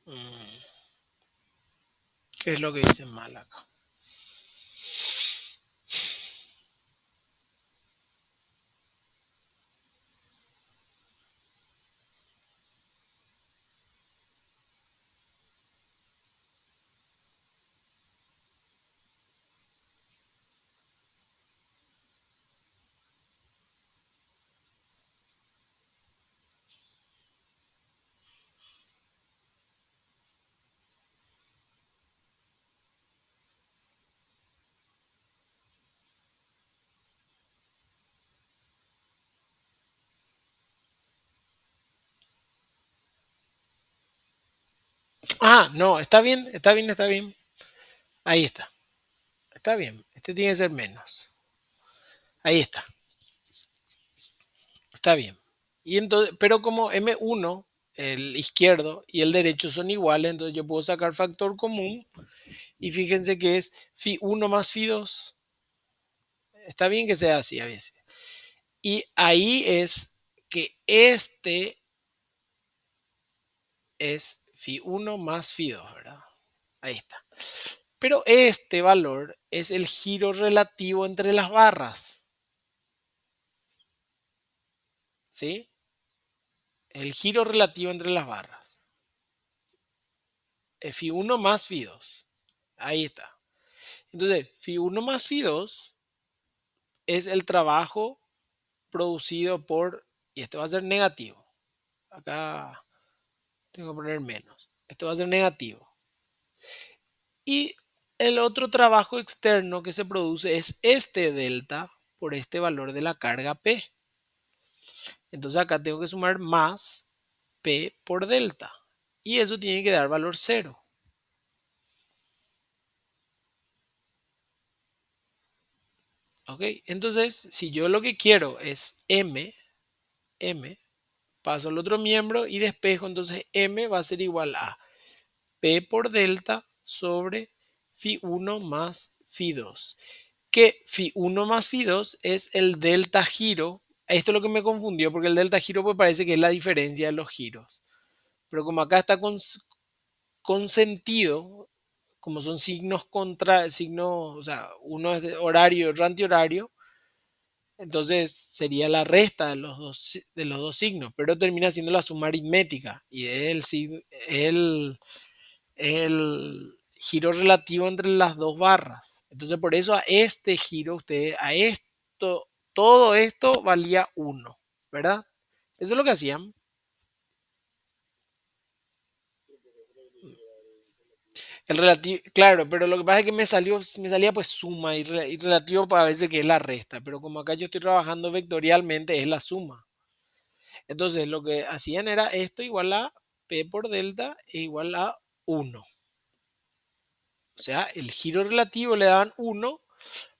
A: Mm, ¿qué es lo que dicen mal acá? Ah, no, está bien, está bien, está bien. Ahí está. Está bien. Este tiene que ser menos. Ahí está. Está bien. Y entonces, pero como M1, el izquierdo y el derecho son iguales, entonces yo puedo sacar factor común y fíjense que es Φ1 más Φ2. Está bien que sea así a veces. Y ahí es que este es Φ1 más Φ2, ¿verdad? Ahí está. Pero este valor es el giro relativo entre las barras, ¿sí? El giro relativo entre las barras. Es Φ1 más Φ2. Ahí está. Entonces, Φ1 más Φ2 es el trabajo producido por, y este va a ser negativo. Acá tengo que poner menos. Esto va a ser negativo. Y el otro trabajo externo que se produce es este delta por este valor de la carga P. Entonces acá tengo que sumar más P por delta. Y eso tiene que dar valor cero. ¿Ok? Entonces, si yo lo que quiero es M, paso al otro miembro y despejo, entonces M va a ser igual a P por delta sobre Φ1 más Φ2. Que Φ1 más Φ2 es el delta giro. Esto es lo que me confundió, porque el delta giro pues parece que es la diferencia de los giros. Pero como acá está con sentido, como son signos contra, signos, o sea, uno es de horario y otro antihorario, entonces sería la resta de los dos signos, pero termina siendo la suma aritmética y es el giro relativo entre las dos barras. Entonces por eso a este giro, ustedes, a esto, todo esto valía uno, ¿verdad? Eso es lo que hacían. El relativo, claro, pero lo que pasa es que me salía pues suma y relativo para veces que es la resta, pero como acá yo estoy trabajando vectorialmente es la suma. Entonces lo que hacían era esto igual a P por delta e igual a uno. O sea, el giro relativo le daban uno.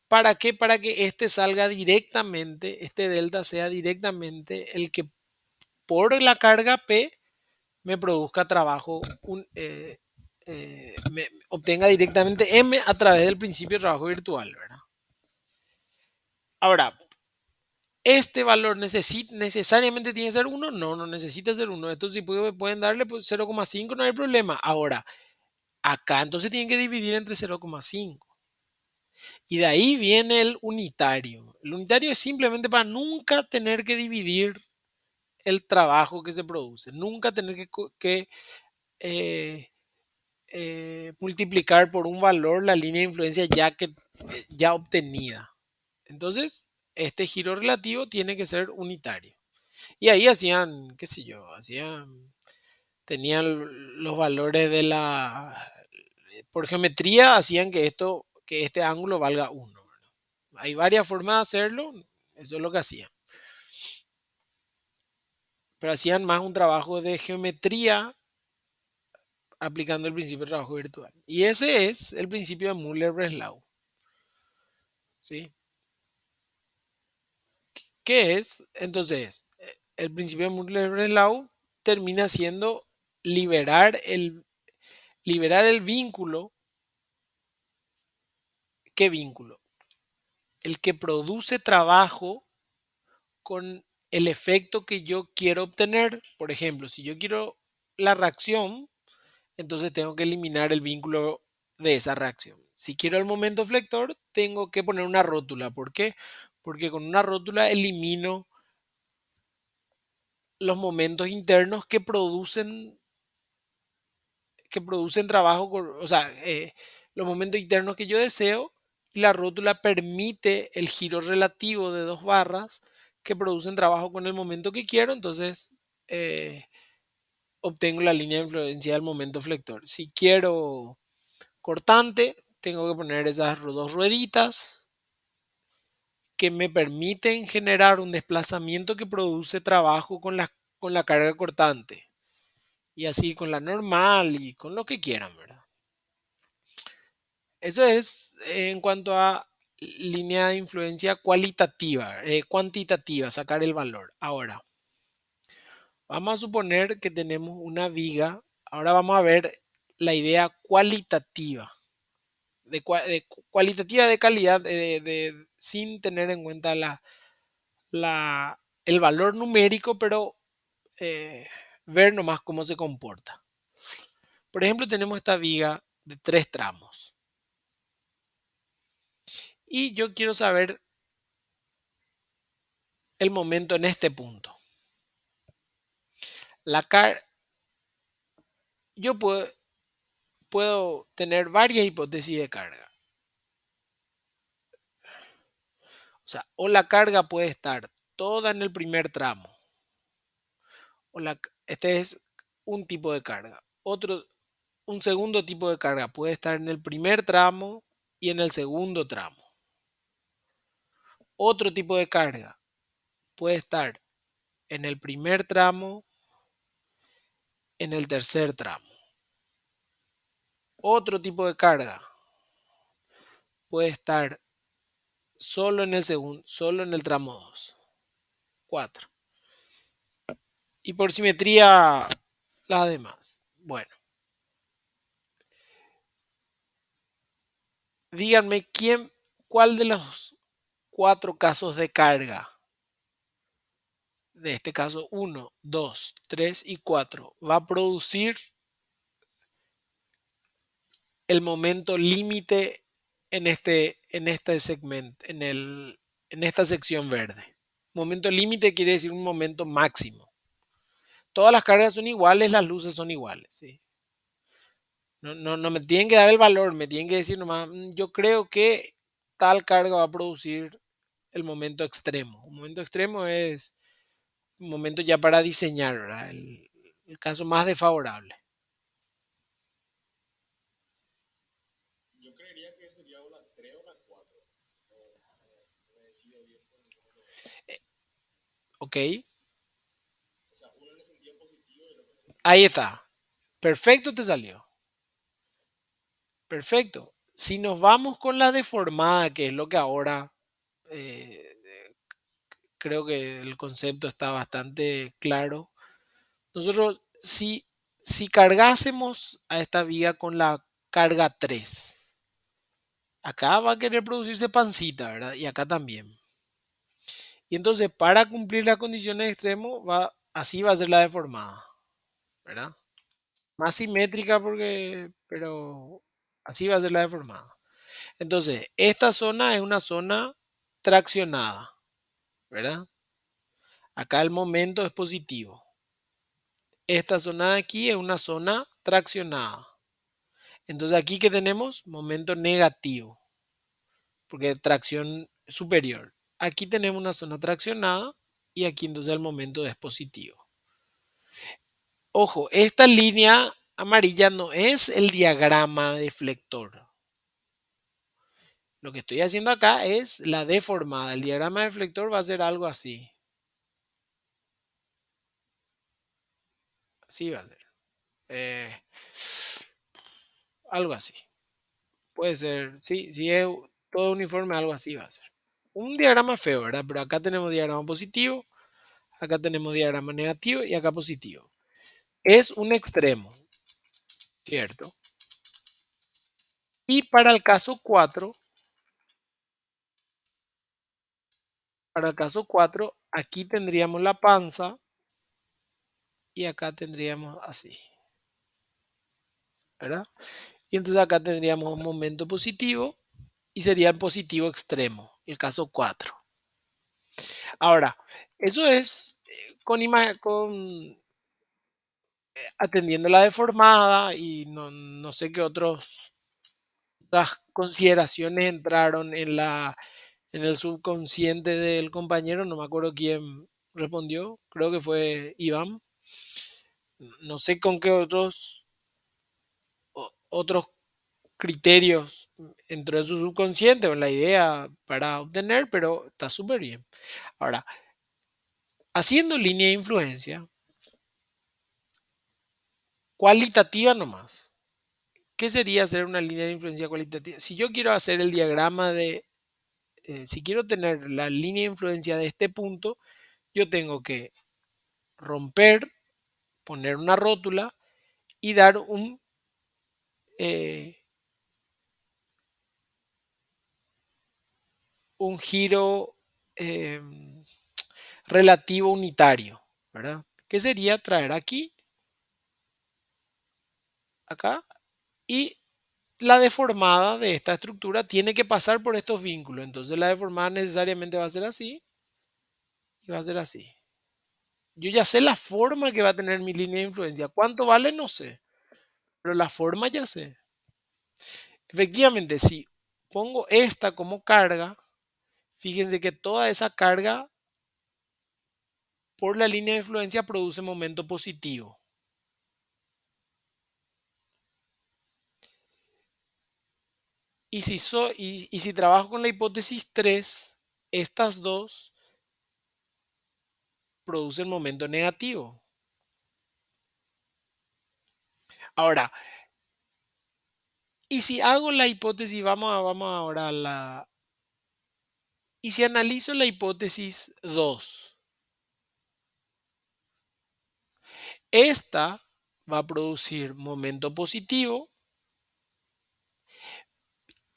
A: ¿Para qué? Para que este salga directamente, este delta sea directamente el que por la carga P me produzca trabajo, me obtenga directamente M a través del principio de trabajo virtual, ¿verdad? Ahora, ¿este valor necesariamente tiene que ser uno? No, no necesita ser uno. Esto sí pueden darle pues, 0,5, no hay problema. Ahora, acá entonces tienen que dividir entre 0,5. Y de ahí viene el unitario. El unitario es simplemente para nunca tener que dividir el trabajo que se produce, nunca tener que eh, multiplicar por un valor la línea de influencia ya obtenida. Entonces, este giro relativo tiene que ser unitario. Y ahí hacían, qué sé yo, tenían los valores de por geometría, hacían que este ángulo valga uno. Hay varias formas de hacerlo, eso es lo que hacían. Pero hacían más un trabajo de geometría aplicando el principio de trabajo virtual. Y ese es el principio de Müller-Breslau. ¿Sí? ¿Qué es? Entonces, el principio de Müller-Breslau termina siendo liberar el, liberar el vínculo. ¿Qué vínculo? El que produce trabajo con el efecto que yo quiero obtener. Por ejemplo, si yo quiero la reacción, entonces tengo que eliminar el vínculo de esa reacción. Si quiero el momento flector, tengo que poner una rótula. ¿Por qué? Porque con una rótula elimino los momentos internos que producen trabajo, o sea, los momentos internos que yo deseo, y la rótula permite el giro relativo de dos barras que producen trabajo con el momento que quiero, entonces eh, obtengo la línea de influencia del momento flector. Si quiero cortante, tengo que poner esas dos rueditas que me permiten generar un desplazamiento que produce trabajo con la carga cortante. Y así con la normal y con lo que quieran, ¿verdad? Eso es en cuanto a línea de influencia cualitativa, cuantitativa, sacar el valor. Ahora, vamos a suponer que tenemos una viga. Ahora vamos a ver la idea cualitativa, cualitativa de calidad, sin tener en cuenta el valor numérico, pero eh, ver nomás cómo se comporta. Por ejemplo, tenemos esta viga de 3 tramos y yo quiero saber el momento en este punto. La car yo puedo tener varias hipótesis de carga. O sea, o la carga puede estar toda en el primer tramo. Este es un tipo de carga. Un segundo tipo de carga puede estar en el primer tramo y en el segundo tramo. Otro tipo de carga puede estar en el primer tramo, en el tercer tramo. Otro tipo de carga puede estar solo en el tramo 2, 4. Y por simetría, las demás. Bueno, díganme cuál de los 4 casos de carga, de este caso 1, 2, 3 y 4, va a producir el momento límite en este segmento, en esta sección verde. Momento límite quiere decir un momento máximo. Todas las cargas son iguales, las luces son iguales. ¿Sí? No, no, no me tienen que dar el valor, me tienen que decir nomás, yo creo que tal carga va a producir el momento extremo. Un momento extremo es un momento ya para diseñar, ¿verdad? El caso más desfavorable. Eh, Ok, ahí está. Perfecto te salió. Perfecto. Si nos vamos con la deformada, que es lo que ahora eh, creo que el concepto está bastante claro. Nosotros, si cargásemos a esta viga con la carga 3, acá va a querer producirse pancita, ¿verdad? Y acá también. Y entonces, para cumplir las condiciones de extremo, así va a ser la deformada, ¿verdad? Más simétrica pero así va a ser la deformada. Entonces, esta zona es una zona traccionada, ¿verdad? Acá el momento es positivo. Esta zona de aquí es una zona traccionada. Entonces, aquí que tenemos momento negativo, porque tracción superior. Aquí tenemos una zona traccionada y aquí entonces el momento es positivo. Ojo, esta línea amarilla no es el diagrama deflector. Lo que estoy haciendo acá es la deformada. El diagrama deflector va a ser algo así. Así va a ser. Eh, algo así. Puede ser, sí, si es todo uniforme, algo así va a ser. Un diagrama feo, ¿verdad? Pero acá tenemos diagrama positivo, acá tenemos diagrama negativo y acá positivo. Es un extremo, ¿cierto? Y para el caso 4, aquí tendríamos la panza y acá tendríamos así. ¿verdad? Y entonces acá tendríamos un momento positivo y sería el positivo extremo, el caso 4. Ahora, eso es con atendiendo la deformada y no sé qué otras consideraciones entraron en el subconsciente del compañero, no me acuerdo quién respondió, creo que fue Iván. No sé con qué otros criterios entró en su subconsciente o en la idea para obtener, pero está súper bien. Ahora, haciendo línea de influencia cualitativa nomás. ¿Qué sería hacer una línea de influencia cualitativa? Si yo quiero hacer el diagrama si quiero tener la línea de influencia de este punto, yo tengo que romper, poner una rótula y dar eh, un giro eh, relativo unitario, ¿verdad? Que sería traer aquí, acá, y la deformada de esta estructura tiene que pasar por estos vínculos. Entonces la deformada necesariamente va a ser así y va a ser así. Yo ya sé la forma que va a tener mi línea de influencia. ¿Cuánto vale? No sé, pero la forma ya sé. Efectivamente, si pongo esta como carga, fíjense que toda esa carga por la línea de influencia produce momento positivo. Y si trabajo con la hipótesis 3, estas dos producen momento negativo. Ahora, y si hago la hipótesis, vamos ahora a la... Y si analizo la hipótesis 2, esta va a producir momento positivo,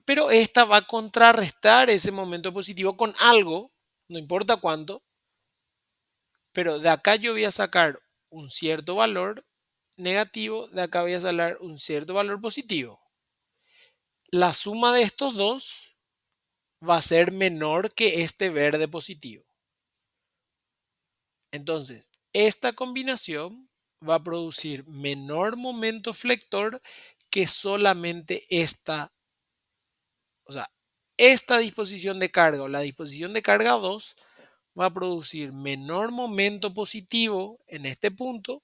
A: pero esta va a contrarrestar ese momento positivo con algo, no importa cuánto, pero de acá yo voy a sacar un cierto valor negativo, de acá voy a sacar un cierto valor positivo. La suma de estos dos va a ser menor que este verde positivo. Entonces, esta combinación va a producir menor momento flector que solamente o sea, esta disposición de carga o la disposición de carga 2 va a producir menor momento positivo en este punto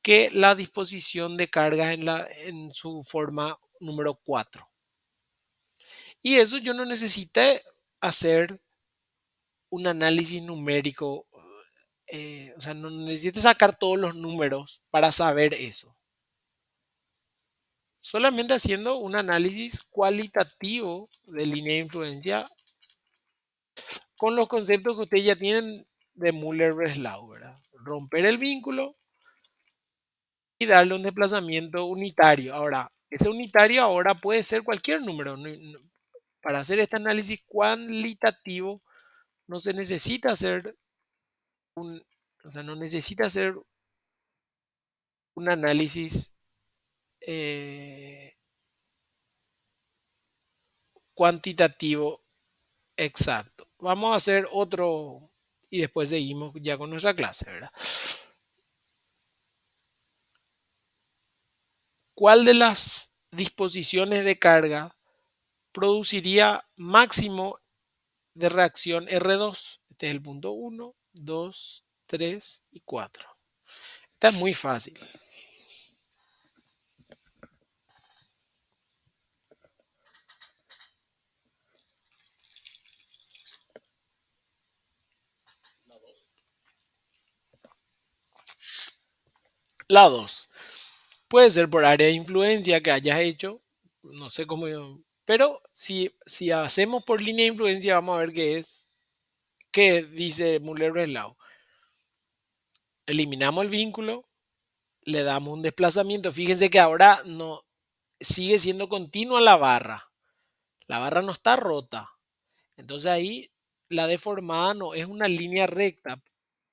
A: que la disposición de carga en su forma número 4. Y eso yo no necesité hacer un análisis numérico, o sea, no necesité sacar todos los números para saber eso. Solamente haciendo un análisis cualitativo de línea de influencia con los conceptos que ustedes ya tienen de Müller-Breslau, ¿verdad? Romper el vínculo y darle un desplazamiento unitario. Ahora, ese unitario ahora puede ser cualquier número. Para hacer este análisis cualitativo no se necesita hacer un, o sea, no necesita hacer un análisis eh, cuantitativo exacto. Vamos a hacer otro y después seguimos ya con nuestra clase, ¿verdad? ¿Cuál de las disposiciones de carga produciría máximo de reacción R2? Este es el punto 1, 2, 3 y 4. Esta es muy fácil. La 2 puede ser por área de influencia que hayas hecho, no sé cómo, pero si hacemos por línea de influencia, vamos a ver qué dice Müller-Breslau. Eliminamos el vínculo, le damos un desplazamiento. Fíjense que ahora no sigue siendo continua la barra. La barra no está rota. Entonces ahí la deformada no es una línea recta.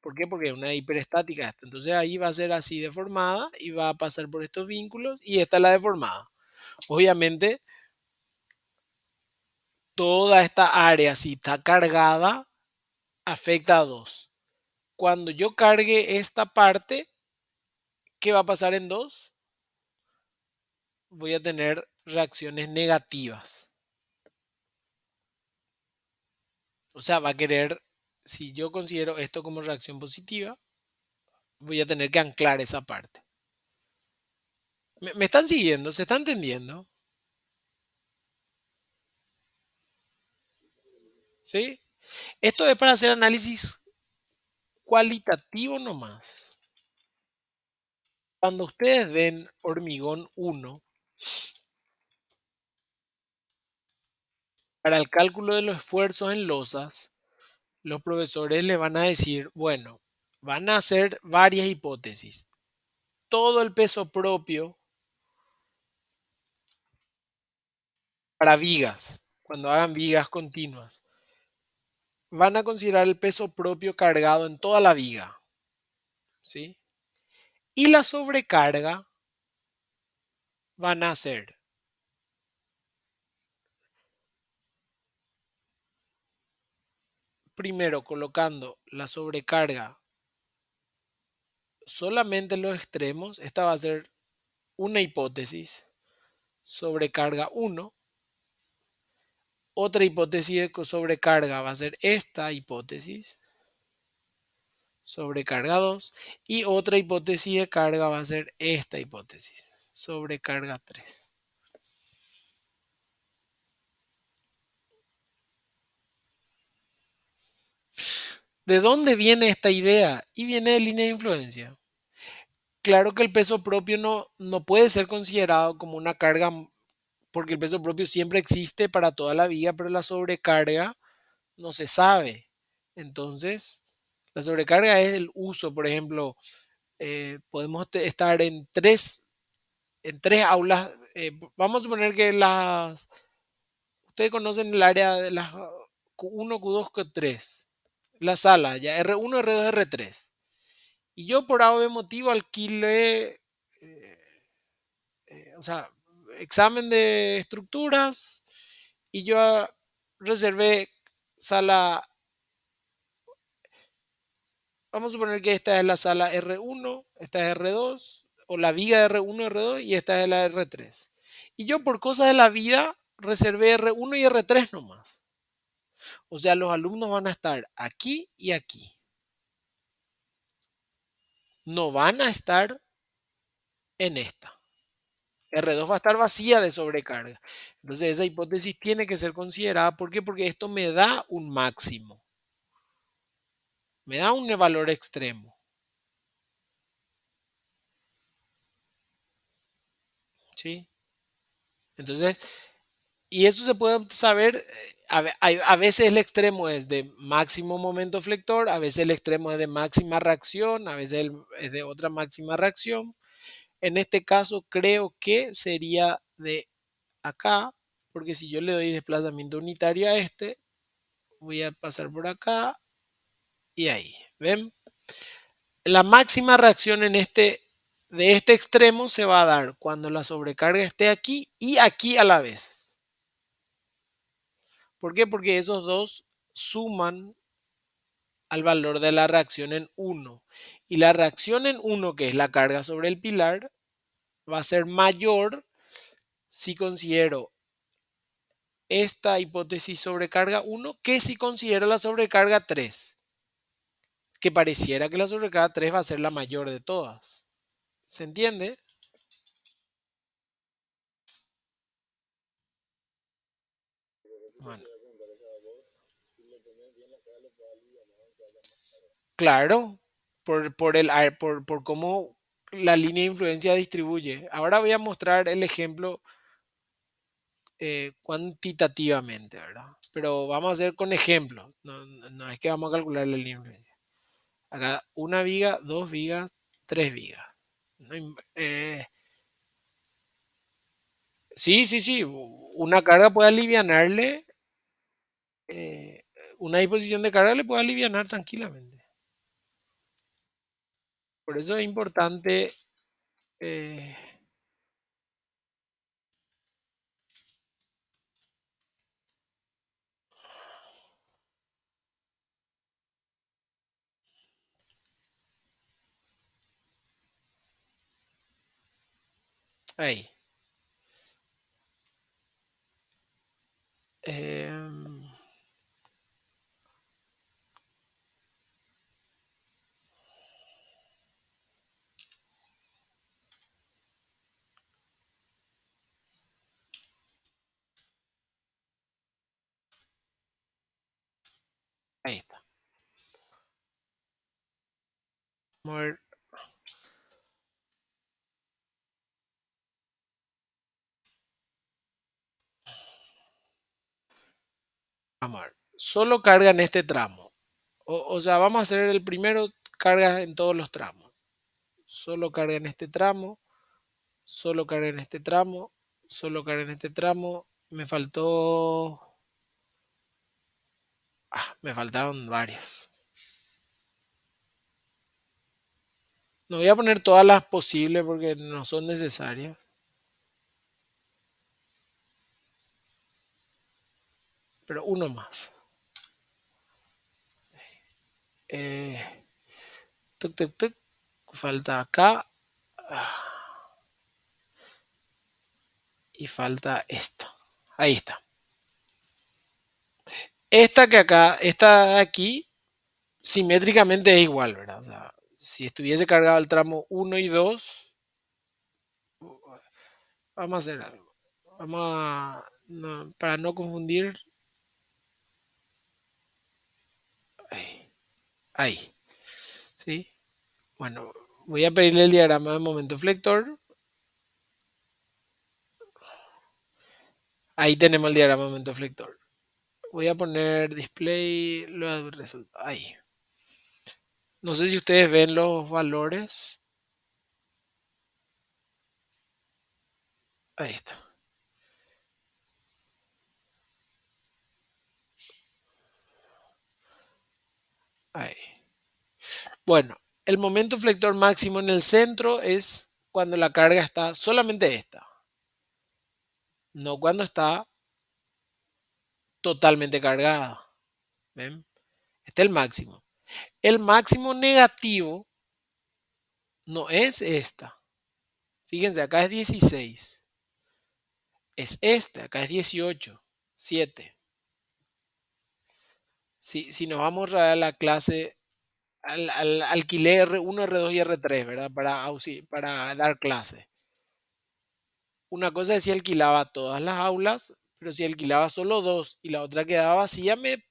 A: ¿Por qué? Porque es una hiperestática esta. Entonces ahí va a ser así deformada y va a pasar por estos vínculos y esta es la deformada. Obviamente, toda esta área, si está cargada, afecta a dos. Cuando yo cargue esta parte, ¿qué va a pasar en dos? Voy a tener reacciones negativas. O sea, va a querer, si yo considero esto como reacción positiva, voy a tener que anclar esa parte. ¿Me están siguiendo? ¿Se está entendiendo? ¿Sí? Esto es para hacer análisis cualitativo nomás. Cuando ustedes ven hormigón 1, para el cálculo de los esfuerzos en losas, los profesores le van a decir, bueno, van a hacer varias hipótesis. Todo el peso propio para vigas, cuando hagan vigas continuas, van a considerar el peso propio cargado en toda la viga, ¿sí? Y la sobrecarga van a hacer, primero colocando la sobrecarga solamente en los extremos, esta va a ser una hipótesis, sobrecarga 1. Otra hipótesis de sobrecarga va a ser esta hipótesis, sobrecarga 2. Y otra hipótesis de carga va a ser esta hipótesis, sobrecarga 3. ¿De dónde viene esta idea? Y viene de línea de influencia. Claro que el peso propio no puede ser considerado como una carga, porque el peso propio siempre existe para toda la vida, pero la sobrecarga no se sabe. Entonces, la sobrecarga es el uso, por ejemplo, podemos estar en tres aulas. Vamos a suponer que ustedes conocen el área de las Q1, Q2, Q3, la sala, ya R1, R2, R3. Y yo por algún motivo alquilé, o sea, examen de estructuras y yo reservé sala. Vamos a suponer que esta es la sala R1, esta es R2, o la viga de R1, R2 y esta es la R3. Y yo por cosas de la vida reservé R1 y R3 nomás. O sea, los alumnos van a estar aquí y aquí. No van a estar en esta. R2 va a estar vacía de sobrecarga. Entonces esa hipótesis tiene que ser considerada. ¿Por qué? Porque esto me da un máximo. Me da un valor extremo. ¿Sí? Entonces, y eso se puede saber, a veces el extremo es de máximo momento flector, a veces el extremo es de máxima reacción, a veces es de otra máxima reacción. En este caso creo que sería de acá, porque si yo le doy desplazamiento unitario a este, voy a pasar por acá y ahí. ¿Ven? La máxima reacción de este extremo se va a dar cuando la sobrecarga esté aquí y aquí a la vez. ¿Por qué? Porque esos dos suman al valor de la reacción en 1. Y la reacción en 1, que es la carga sobre el pilar, va a ser mayor si considero esta hipótesis sobrecarga 1 que si considero la sobrecarga 3, que pareciera que la sobrecarga 3 va a ser la mayor de todas. ¿Se entiende? Bueno, claro, por cómo la línea de influencia distribuye. Ahora voy a mostrar el ejemplo cuantitativamente, ¿verdad? Pero vamos a hacer con ejemplos. No es que vamos a calcular la línea de influencia. Acá una viga, dos vigas, tres vigas. Sí, sí, sí. Una carga puede alivianarle, eh, una disposición de carga le puede alivianar tranquilamente. Por eso es importante, eh, ahí. em, Ahí está. Vamos a ver, vamos a ver. Solo carga en este tramo. O sea, vamos a hacer el primero, carga en todos los tramos. Solo carga en este tramo, solo carga en este tramo, solo carga en este tramo. Me faltaron varios. No voy a poner todas las posibles porque no son necesarias, pero uno más. Eh, tuc, tuc, tuc. Falta acá y falta esto. Ahí está. Esta que acá, esta de aquí, simétricamente es igual, ¿verdad? O sea, si estuviese cargado el tramo uno y 2, vamos a hacer algo. Para no confundir, ahí, ahí, ¿sí? Bueno, voy a pedirle el diagrama de momento flector. Ahí tenemos el diagrama de momento flector. Voy a poner display los resultados. Ahí. No sé si ustedes ven los valores. Ahí está. Ahí. Bueno, el momento flector máximo en el centro es cuando la carga está solamente esta, no cuando está totalmente cargada. ¿Ven? Este es el máximo. El máximo negativo no es esta. Fíjense, acá es 16. Es este, acá es 18, 7. Si nos vamos a la clase, al alquiler R1, R2 y R3, ¿verdad? Para dar clase. Una cosa es si alquilaba todas las aulas, pero si alquilaba solo dos y la otra quedaba vacía, me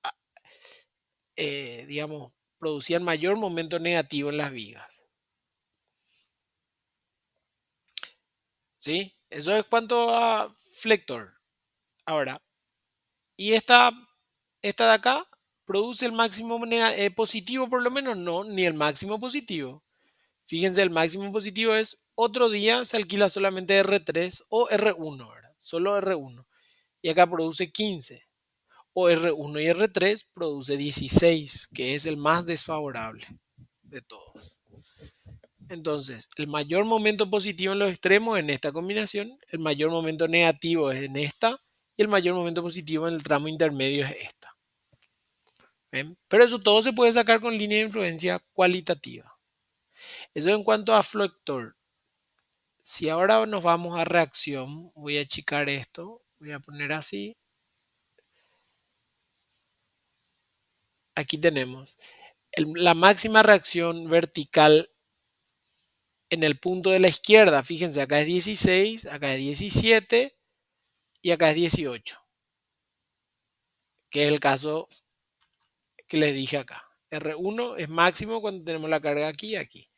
A: a- digamos, producían mayor momento negativo en las vigas. ¿Sí? Eso es cuanto a flector. Ahora, y esta de acá produce el máximo positivo, por lo menos no, ni el máximo positivo. Fíjense, el máximo positivo es otro día se alquila solamente R3 o R1, ¿verdad? Solo R1. Y acá produce 15. O R1 y R3 produce 16, que es el más desfavorable de todos. Entonces, el mayor momento positivo en los extremos en esta combinación, el mayor momento negativo es en esta y el mayor momento positivo en el tramo intermedio es esta. ¿Ven? Pero eso todo se puede sacar con línea de influencia cualitativa. Eso en cuanto a flector. Si ahora nos vamos a reacción, voy a achicar esto, voy a poner así. Aquí tenemos la máxima reacción vertical en el punto de la izquierda. Fíjense, acá es 16, acá es 17 y acá es 18, que es el caso que les dije acá. R1 es máximo cuando tenemos la carga aquí y aquí.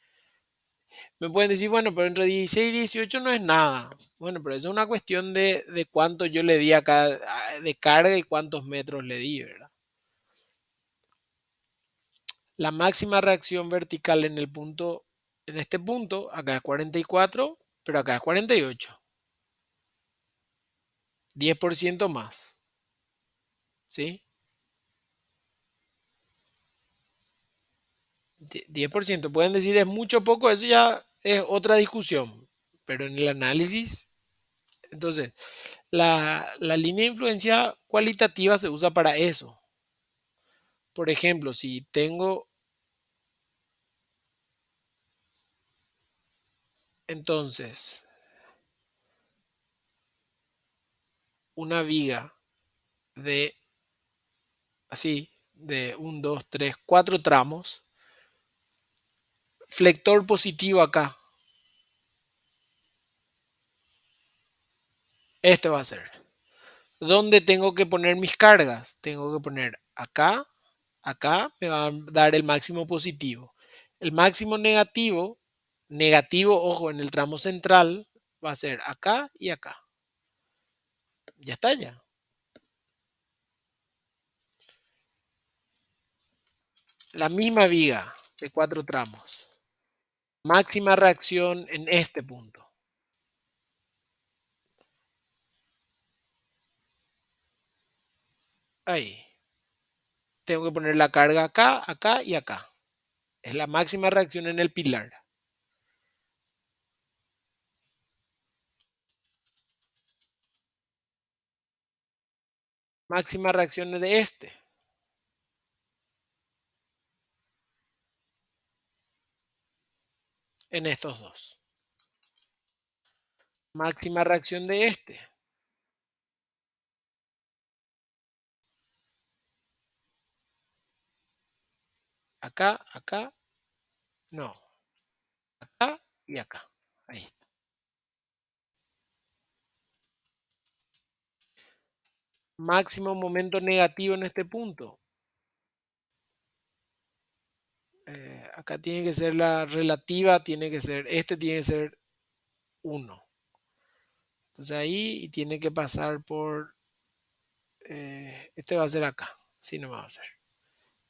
A: Me pueden decir, bueno, pero entre 16 y 18 no es nada. Bueno, pero eso es una cuestión de cuánto yo le di acá de carga y cuántos metros le di, ¿verdad? La máxima reacción vertical en este punto, acá es 44, pero acá es 48. 10% más, ¿sí? 10%. Pueden decir es mucho o poco, eso ya es otra discusión. Pero en el análisis, entonces, la línea de influencia cualitativa se usa para eso. Por ejemplo, si tengo entonces una viga de así, de un 2 3 4 tramos, flector positivo acá, este va a ser. ¿Dónde tengo que poner mis cargas? Tengo que poner acá, acá me va a dar el máximo positivo. El máximo negativo, negativo, ojo, en el tramo central, va a ser acá y acá. Ya está ya. La misma viga de 4 tramos. Máxima reacción en este punto. Ahí. Tengo que poner la carga acá, acá y acá. Es la máxima reacción en el pilar. Máxima reacción de este. En estos dos. Máxima reacción de este. Acá, acá, no. Acá y acá. Ahí está. Máximo momento negativo en este punto. Acá tiene que ser la relativa, tiene que ser, este tiene que ser 1. Entonces ahí y tiene que pasar por, este va a ser acá. Así no va a ser.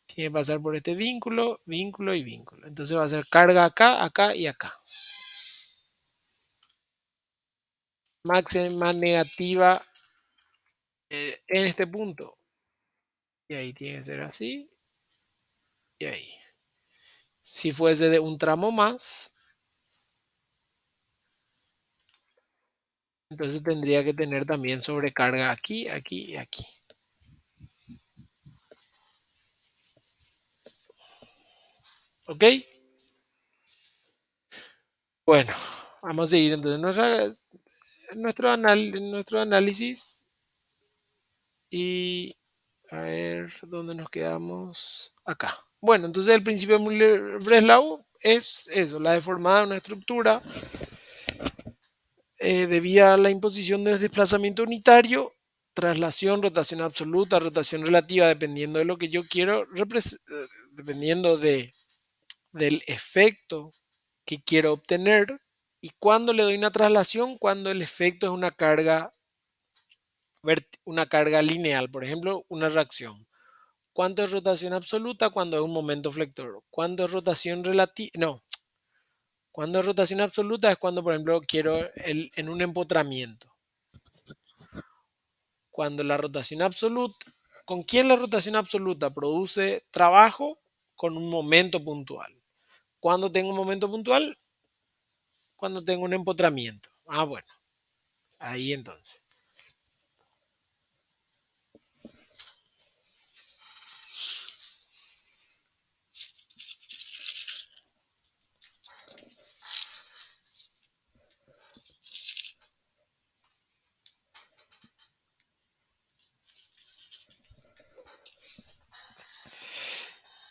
A: Tiene que pasar por este vínculo, vínculo y vínculo. Entonces va a ser carga acá, acá y acá. Máxima negativa en este punto. Y ahí tiene que ser así. Y ahí. Si fuese de un tramo más, entonces tendría que tener también sobrecarga aquí, aquí y aquí. ¿Ok? Bueno, vamos a seguir entonces nuestro análisis y a ver dónde nos quedamos. Acá. Bueno, entonces el principio de Müller-Breslau es eso, la deformada de una estructura debida a la imposición de desplazamiento unitario, traslación, rotación absoluta, rotación relativa, dependiendo de lo que yo quiero, dependiendo del efecto que quiero obtener. Y cuando le doy una traslación, cuando el efecto es una carga lineal, por ejemplo, una reacción. ¿Cuánto es rotación absoluta? Cuando es un momento flector. ¿Cuánto es rotación relativa? No. Cuando es rotación absoluta es cuando, por ejemplo, quiero en un empotramiento. Cuando la rotación absoluta, ¿con quién la rotación absoluta produce trabajo? Con un momento puntual. ¿Cuándo tengo un momento puntual? Cuando tengo un empotramiento. Ah, bueno, ahí entonces.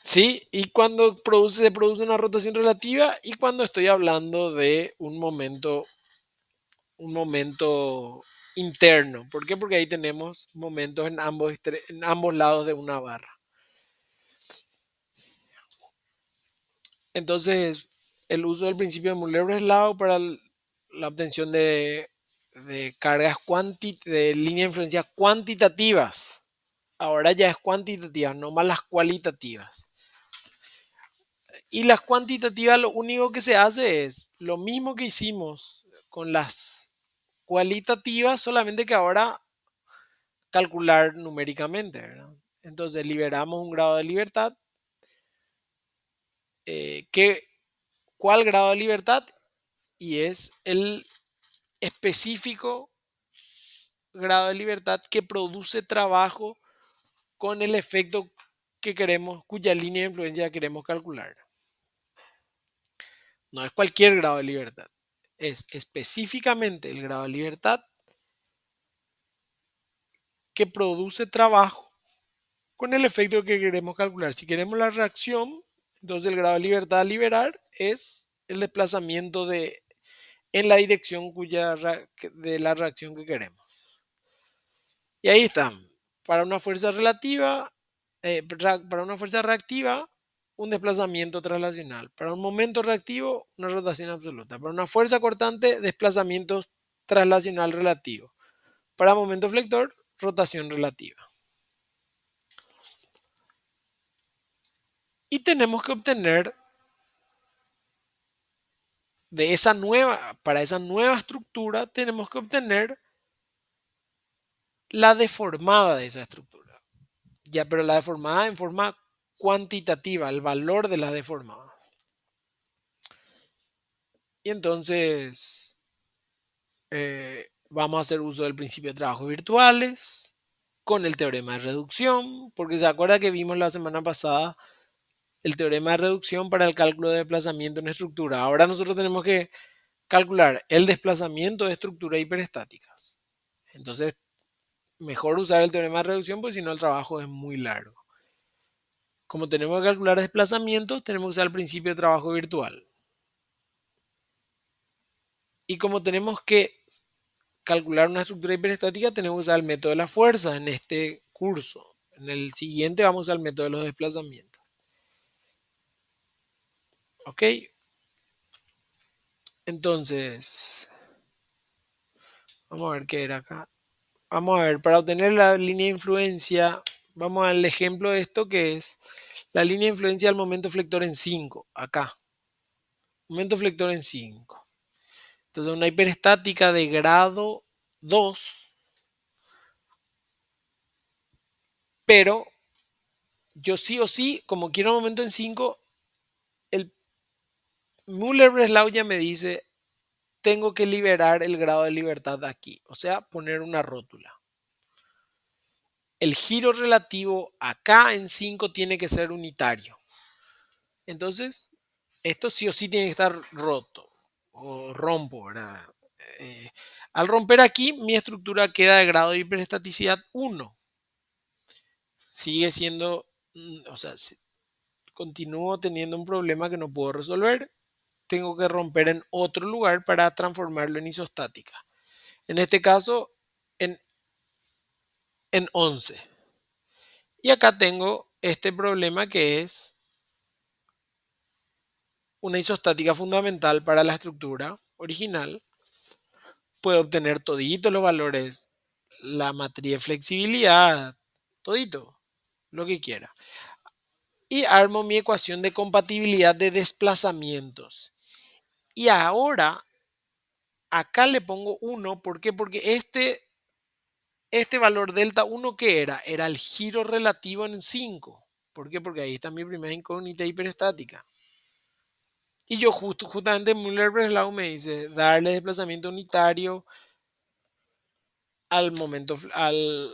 A: Sí, y cuando se produce una rotación relativa y cuando estoy hablando de un momento interno. ¿Por qué? Porque ahí tenemos momentos en ambos lados de una barra. Entonces, el uso del principio de Müller-Breslau para la obtención de cargas de línea de influencia cuantitativas. Ahora ya es cuantitativas, no más las cualitativas. Y las cuantitativas lo único que se hace es lo mismo que hicimos con las cualitativas, solamente que ahora calcular numéricamente, ¿verdad? Entonces liberamos un grado de libertad qué, cuál grado de libertad, y es el específico grado de libertad que produce trabajo con el efecto que queremos, cuya línea de influencia queremos calcular. No es cualquier grado de libertad, es específicamente el grado de libertad que produce trabajo con el efecto que queremos calcular. Si queremos la reacción, entonces el grado de libertad a liberar es el desplazamiento en la dirección de la reacción que queremos. Y ahí están. Para una fuerza relativa, para una fuerza reactiva, un desplazamiento traslacional. Para un momento reactivo, una rotación absoluta. Para una fuerza cortante, desplazamiento traslacional relativo. Para momento flector, rotación relativa. Y tenemos que obtener para esa nueva estructura, tenemos que obtener la deformada de esa estructura. Ya, pero la deformada en forma cuantitativa, el valor de las deformadas. Y entonces vamos a hacer uso del principio de trabajos virtuales con el teorema de reducción, porque se acuerda que vimos la semana pasada el teorema de reducción para el cálculo de desplazamiento en estructura. Ahora nosotros tenemos que calcular el desplazamiento de estructuras hiperestáticas. Entonces, mejor usar el teorema de reducción, porque si no el trabajo es muy largo. Como tenemos que calcular desplazamientos, tenemos que usar el principio de trabajo virtual. Y como tenemos que calcular una estructura hiperestática, tenemos que usar el método de la fuerza en este curso. En el siguiente vamos a usar el método de los desplazamientos. ¿Ok? Entonces, vamos a ver qué era acá. Vamos a ver, para obtener la línea de influencia, vamos al ejemplo de esto que es la línea de influencia del momento flector en 5, acá. Momento flector en 5. Entonces, una hiperestática de grado 2, pero yo sí o sí, como quiero un momento en 5, el Müller-Breslau ya me dice, tengo que liberar el grado de libertad aquí, o sea, poner una rótula. El giro relativo acá en 5 tiene que ser unitario. Entonces, esto sí o sí tiene que estar roto o rompo, ¿verdad? Eh, Al romper aquí, mi estructura queda de grado de hiperestaticidad 1. Sigue siendo, o sea, continúo teniendo un problema que no puedo resolver. Tengo que romper en otro lugar para transformarlo en isostática. En este caso, en, en 11. Y acá tengo este problema que es una isostática fundamental para la estructura original. Puedo obtener toditos los valores, la matriz de flexibilidad, todito, lo que quiera. Y armo mi ecuación de compatibilidad de desplazamientos. Y ahora, acá le pongo 1, ¿por qué? Porque este valor delta 1, ¿qué era? Era el giro relativo en 5. ¿Por qué? Porque ahí está mi primera incógnita hiperestática. Y yo justamente Müller-Breslau me dice darle desplazamiento unitario al momento, al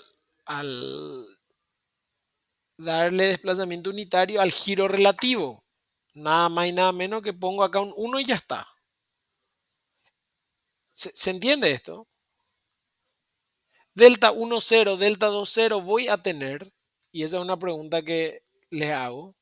A: darle desplazamiento unitario al giro relativo. Nada más y nada menos que pongo acá un 1 y ya está. ¿Se entiende esto? Delta 1, 0, delta 2, 0 voy a tener, y esa es una pregunta que les hago.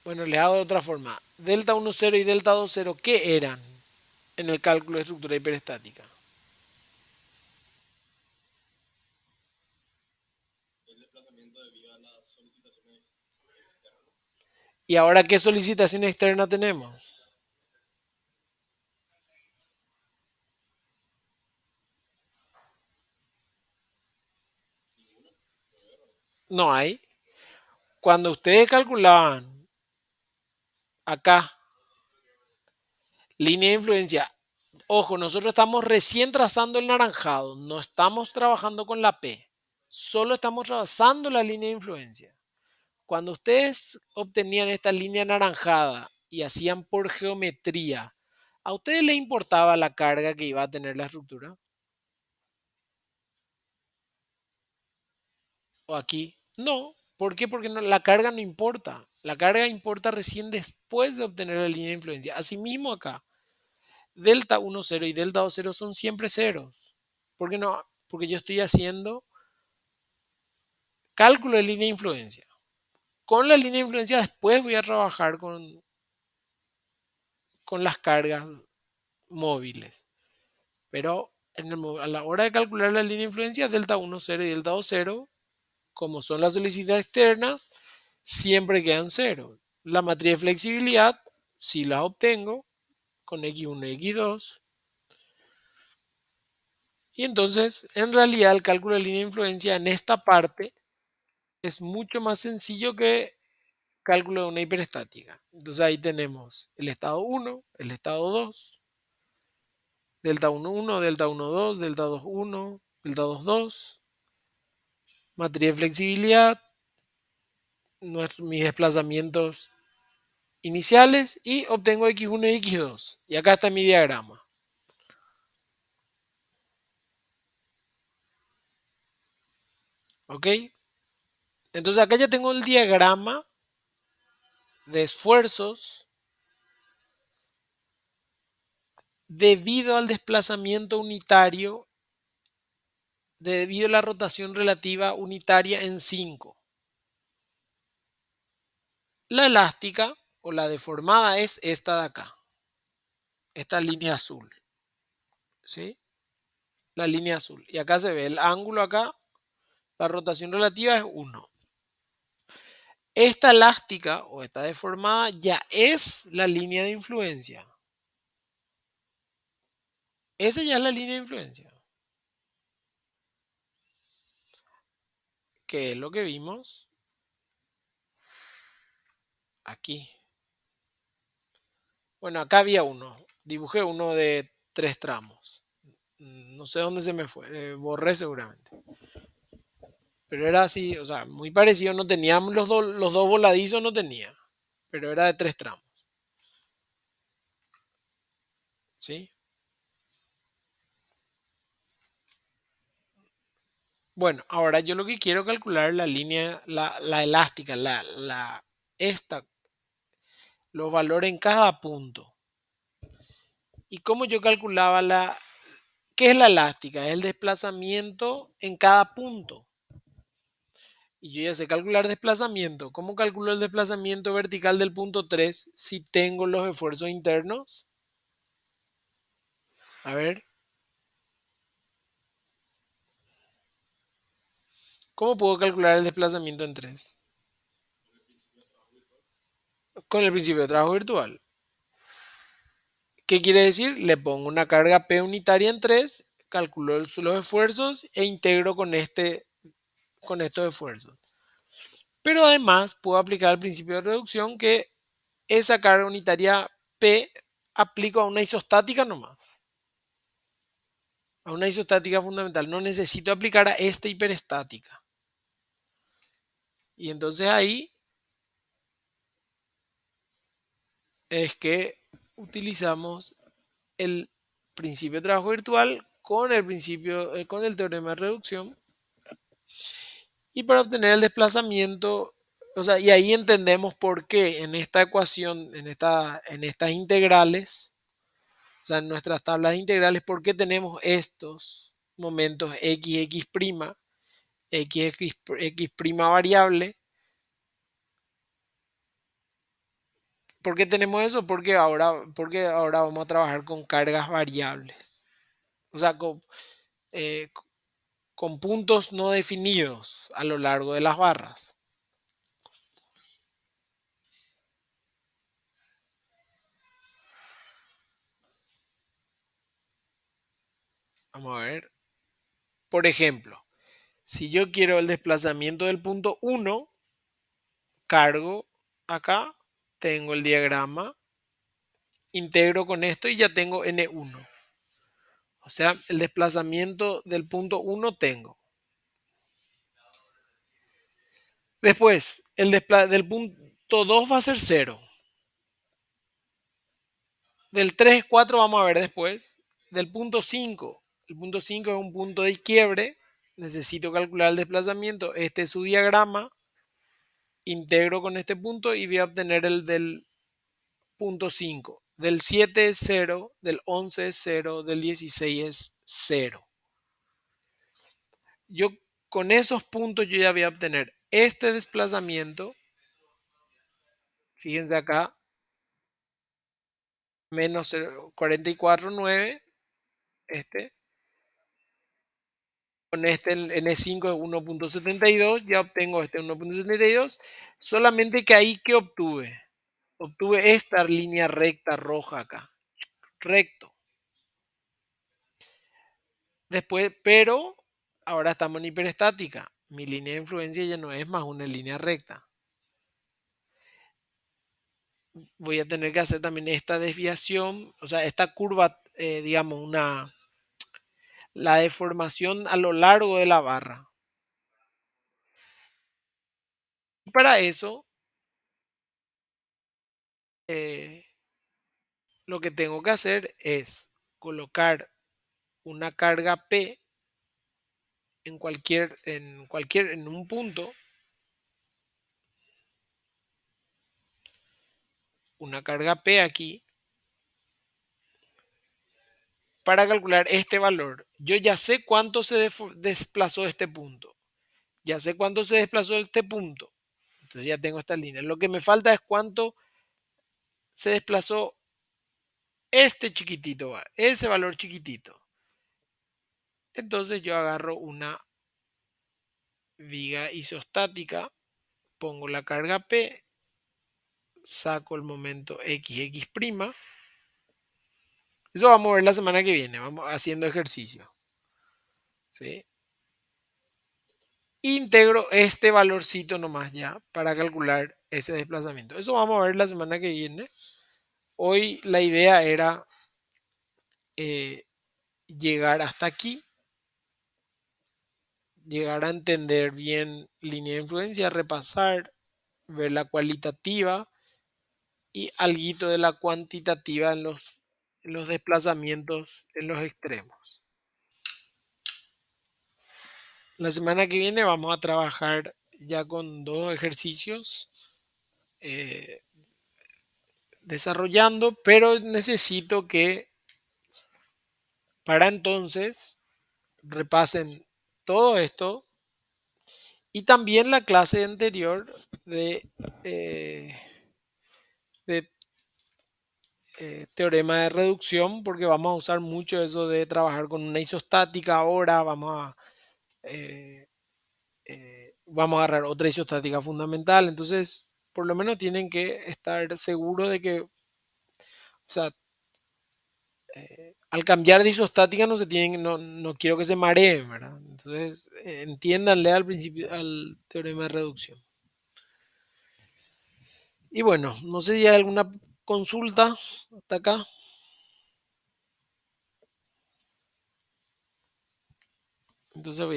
A: Bueno, les hago de otra forma. Delta 1, 0 y delta 2, 0, ¿qué eran en el cálculo de estructura hiperestática? ¿Y ahora qué solicitación externa tenemos? No hay. Cuando ustedes calculaban acá línea de influencia, ojo, nosotros estamos recién trazando el naranjado, no estamos trabajando con la P, solo estamos trazando la línea de influencia. Cuando ustedes obtenían esta línea anaranjada y hacían por geometría, ¿a ustedes les importaba la carga que iba a tener la estructura? ¿O aquí? No. ¿Por qué? Porque la carga no importa. La carga importa recién después de obtener la línea de influencia. Asimismo acá, delta 1, 0 y delta 2, 0 son siempre ceros. ¿Por qué no? Porque yo estoy haciendo cálculo de línea de influencia. Con la línea de influencia después voy a trabajar con las cargas móviles. Pero a la hora de calcular la línea de influencia, delta 1, 0 y delta 2, 0, como son las solicitudes externas, siempre quedan 0. La matriz de flexibilidad, si la obtengo con x1 y x2. Y entonces, en realidad, el cálculo de línea de influencia en esta parte es mucho más sencillo que cálculo de una hiperestática. Entonces ahí tenemos el estado 1, el estado 2, delta 1, 1, delta 1, 2, delta 2, 1, delta 2, 2, matriz de flexibilidad, mis desplazamientos iniciales y obtengo x1 y x2. Y acá está mi diagrama. ¿Ok? Entonces acá ya tengo el diagrama de esfuerzos debido al desplazamiento unitario, debido a la rotación relativa unitaria en 5. La elástica o la deformada es esta de acá, esta línea azul. ¿Sí? La línea azul. Y acá se ve el ángulo acá, la rotación relativa es 1. Esta elástica o esta deformada ya es la línea de influencia. Esa ya es la línea de influencia. Que es lo que vimos aquí. Bueno, acá había uno. Dibujé uno de 3 tramos. No sé dónde se me fue. Borré seguramente. Pero era así, o sea, muy parecido. No teníamos los dos voladizos, no tenía. Pero era de 3 tramos. ¿Sí? Bueno, ahora yo lo que quiero calcular es la línea, la elástica, esta, los valores en cada punto. ¿Y cómo yo calculaba qué es la elástica? Es el desplazamiento en cada punto. Y yo ya sé calcular desplazamiento. ¿Cómo calculo el desplazamiento vertical del punto 3 si tengo los esfuerzos internos? A ver, ¿cómo puedo calcular el desplazamiento en 3? Con el principio de trabajo virtual. ¿Qué quiere decir? Le pongo una carga P unitaria en 3, calculo los esfuerzos e integro con estos esfuerzos. Pero además puedo aplicar el principio de reducción que esa carga unitaria P aplico a una isostática nomás. A una isostática fundamental. No necesito aplicar a esta hiperestática. Y entonces ahí es que utilizamos el principio de trabajo virtual con el principio, con el teorema de reducción. Y para obtener el desplazamiento, o sea, y ahí entendemos por qué en esta ecuación, en estas integrales, o sea, en nuestras tablas integrales, por qué tenemos estos momentos x prima, x prima variable. ¿Por qué tenemos eso? Porque ahora vamos a trabajar con cargas variables. O sea, eh, con puntos no definidos a lo largo de las barras. Vamos a ver. Por ejemplo, Si yo quiero el desplazamiento del punto uno, cargo acá, tengo el diagrama, integro con esto y ya tengo N1. O sea, el desplazamiento del punto uno tengo. Después, del punto 2 va a ser cero. Del 3, 4 vamos a ver después. Del punto 5. El punto 5 es un punto de quiebre. Necesito calcular el desplazamiento. Este es su diagrama. Integro con este punto y voy a obtener el del punto 5. Del 7 es 0, del 11 es 0, del 16 es 0. Yo con esos puntos yo ya voy a obtener este desplazamiento. Fíjense acá, menos 44,9. Este. Con este N5 es 1,72. Ya obtengo este 1,72. Solamente que ahí, ¿qué obtuve? Obtuve esta línea recta roja acá. Recto. Después, pero ahora estamos en hiperestática. Mi línea de influencia ya no es más una línea recta. Voy a tener que hacer también esta desviación, o sea, esta curva, digamos, la deformación a lo largo de la barra. Y para eso, eh, lo que tengo que hacer es colocar una carga P en un punto, una carga P aquí, para calcular este valor. Yo ya sé cuánto se desplazó este punto. Ya sé cuánto se desplazó este punto. Entonces ya tengo esta línea. Lo que me falta es cuánto se desplazó este chiquitito, ese valor chiquitito. Entonces yo agarro una viga isostática, pongo la carga P, saco el momento XX'. Eso vamos a ver la semana que viene, vamos haciendo ejercicio. ¿Sí? Integro este valorcito nomás ya para calcular ese desplazamiento. Eso vamos a ver la semana que viene. Hoy la idea era eh, llegar hasta aquí, llegar a entender bien línea de influencia, repasar, ver la cualitativa y alguito de la cuantitativa en los desplazamientos en los extremos. La semana que viene vamos a trabajar ya con dos ejercicios eh, desarrollando, pero necesito que para entonces repasen todo esto y también la clase anterior eh, de teorema de reducción, porque vamos a usar mucho eso de trabajar con una isostática ahora, eh, vamos a agarrar otra isostática fundamental, entonces por lo menos tienen que estar seguros de que, o sea, al cambiar de isostática no se tienen, no quiero que se mareen, ¿verdad? Entonces, entiéndanle al principio, al teorema de reducción. Y bueno, no sé si hay alguna consulta hasta acá. Entonces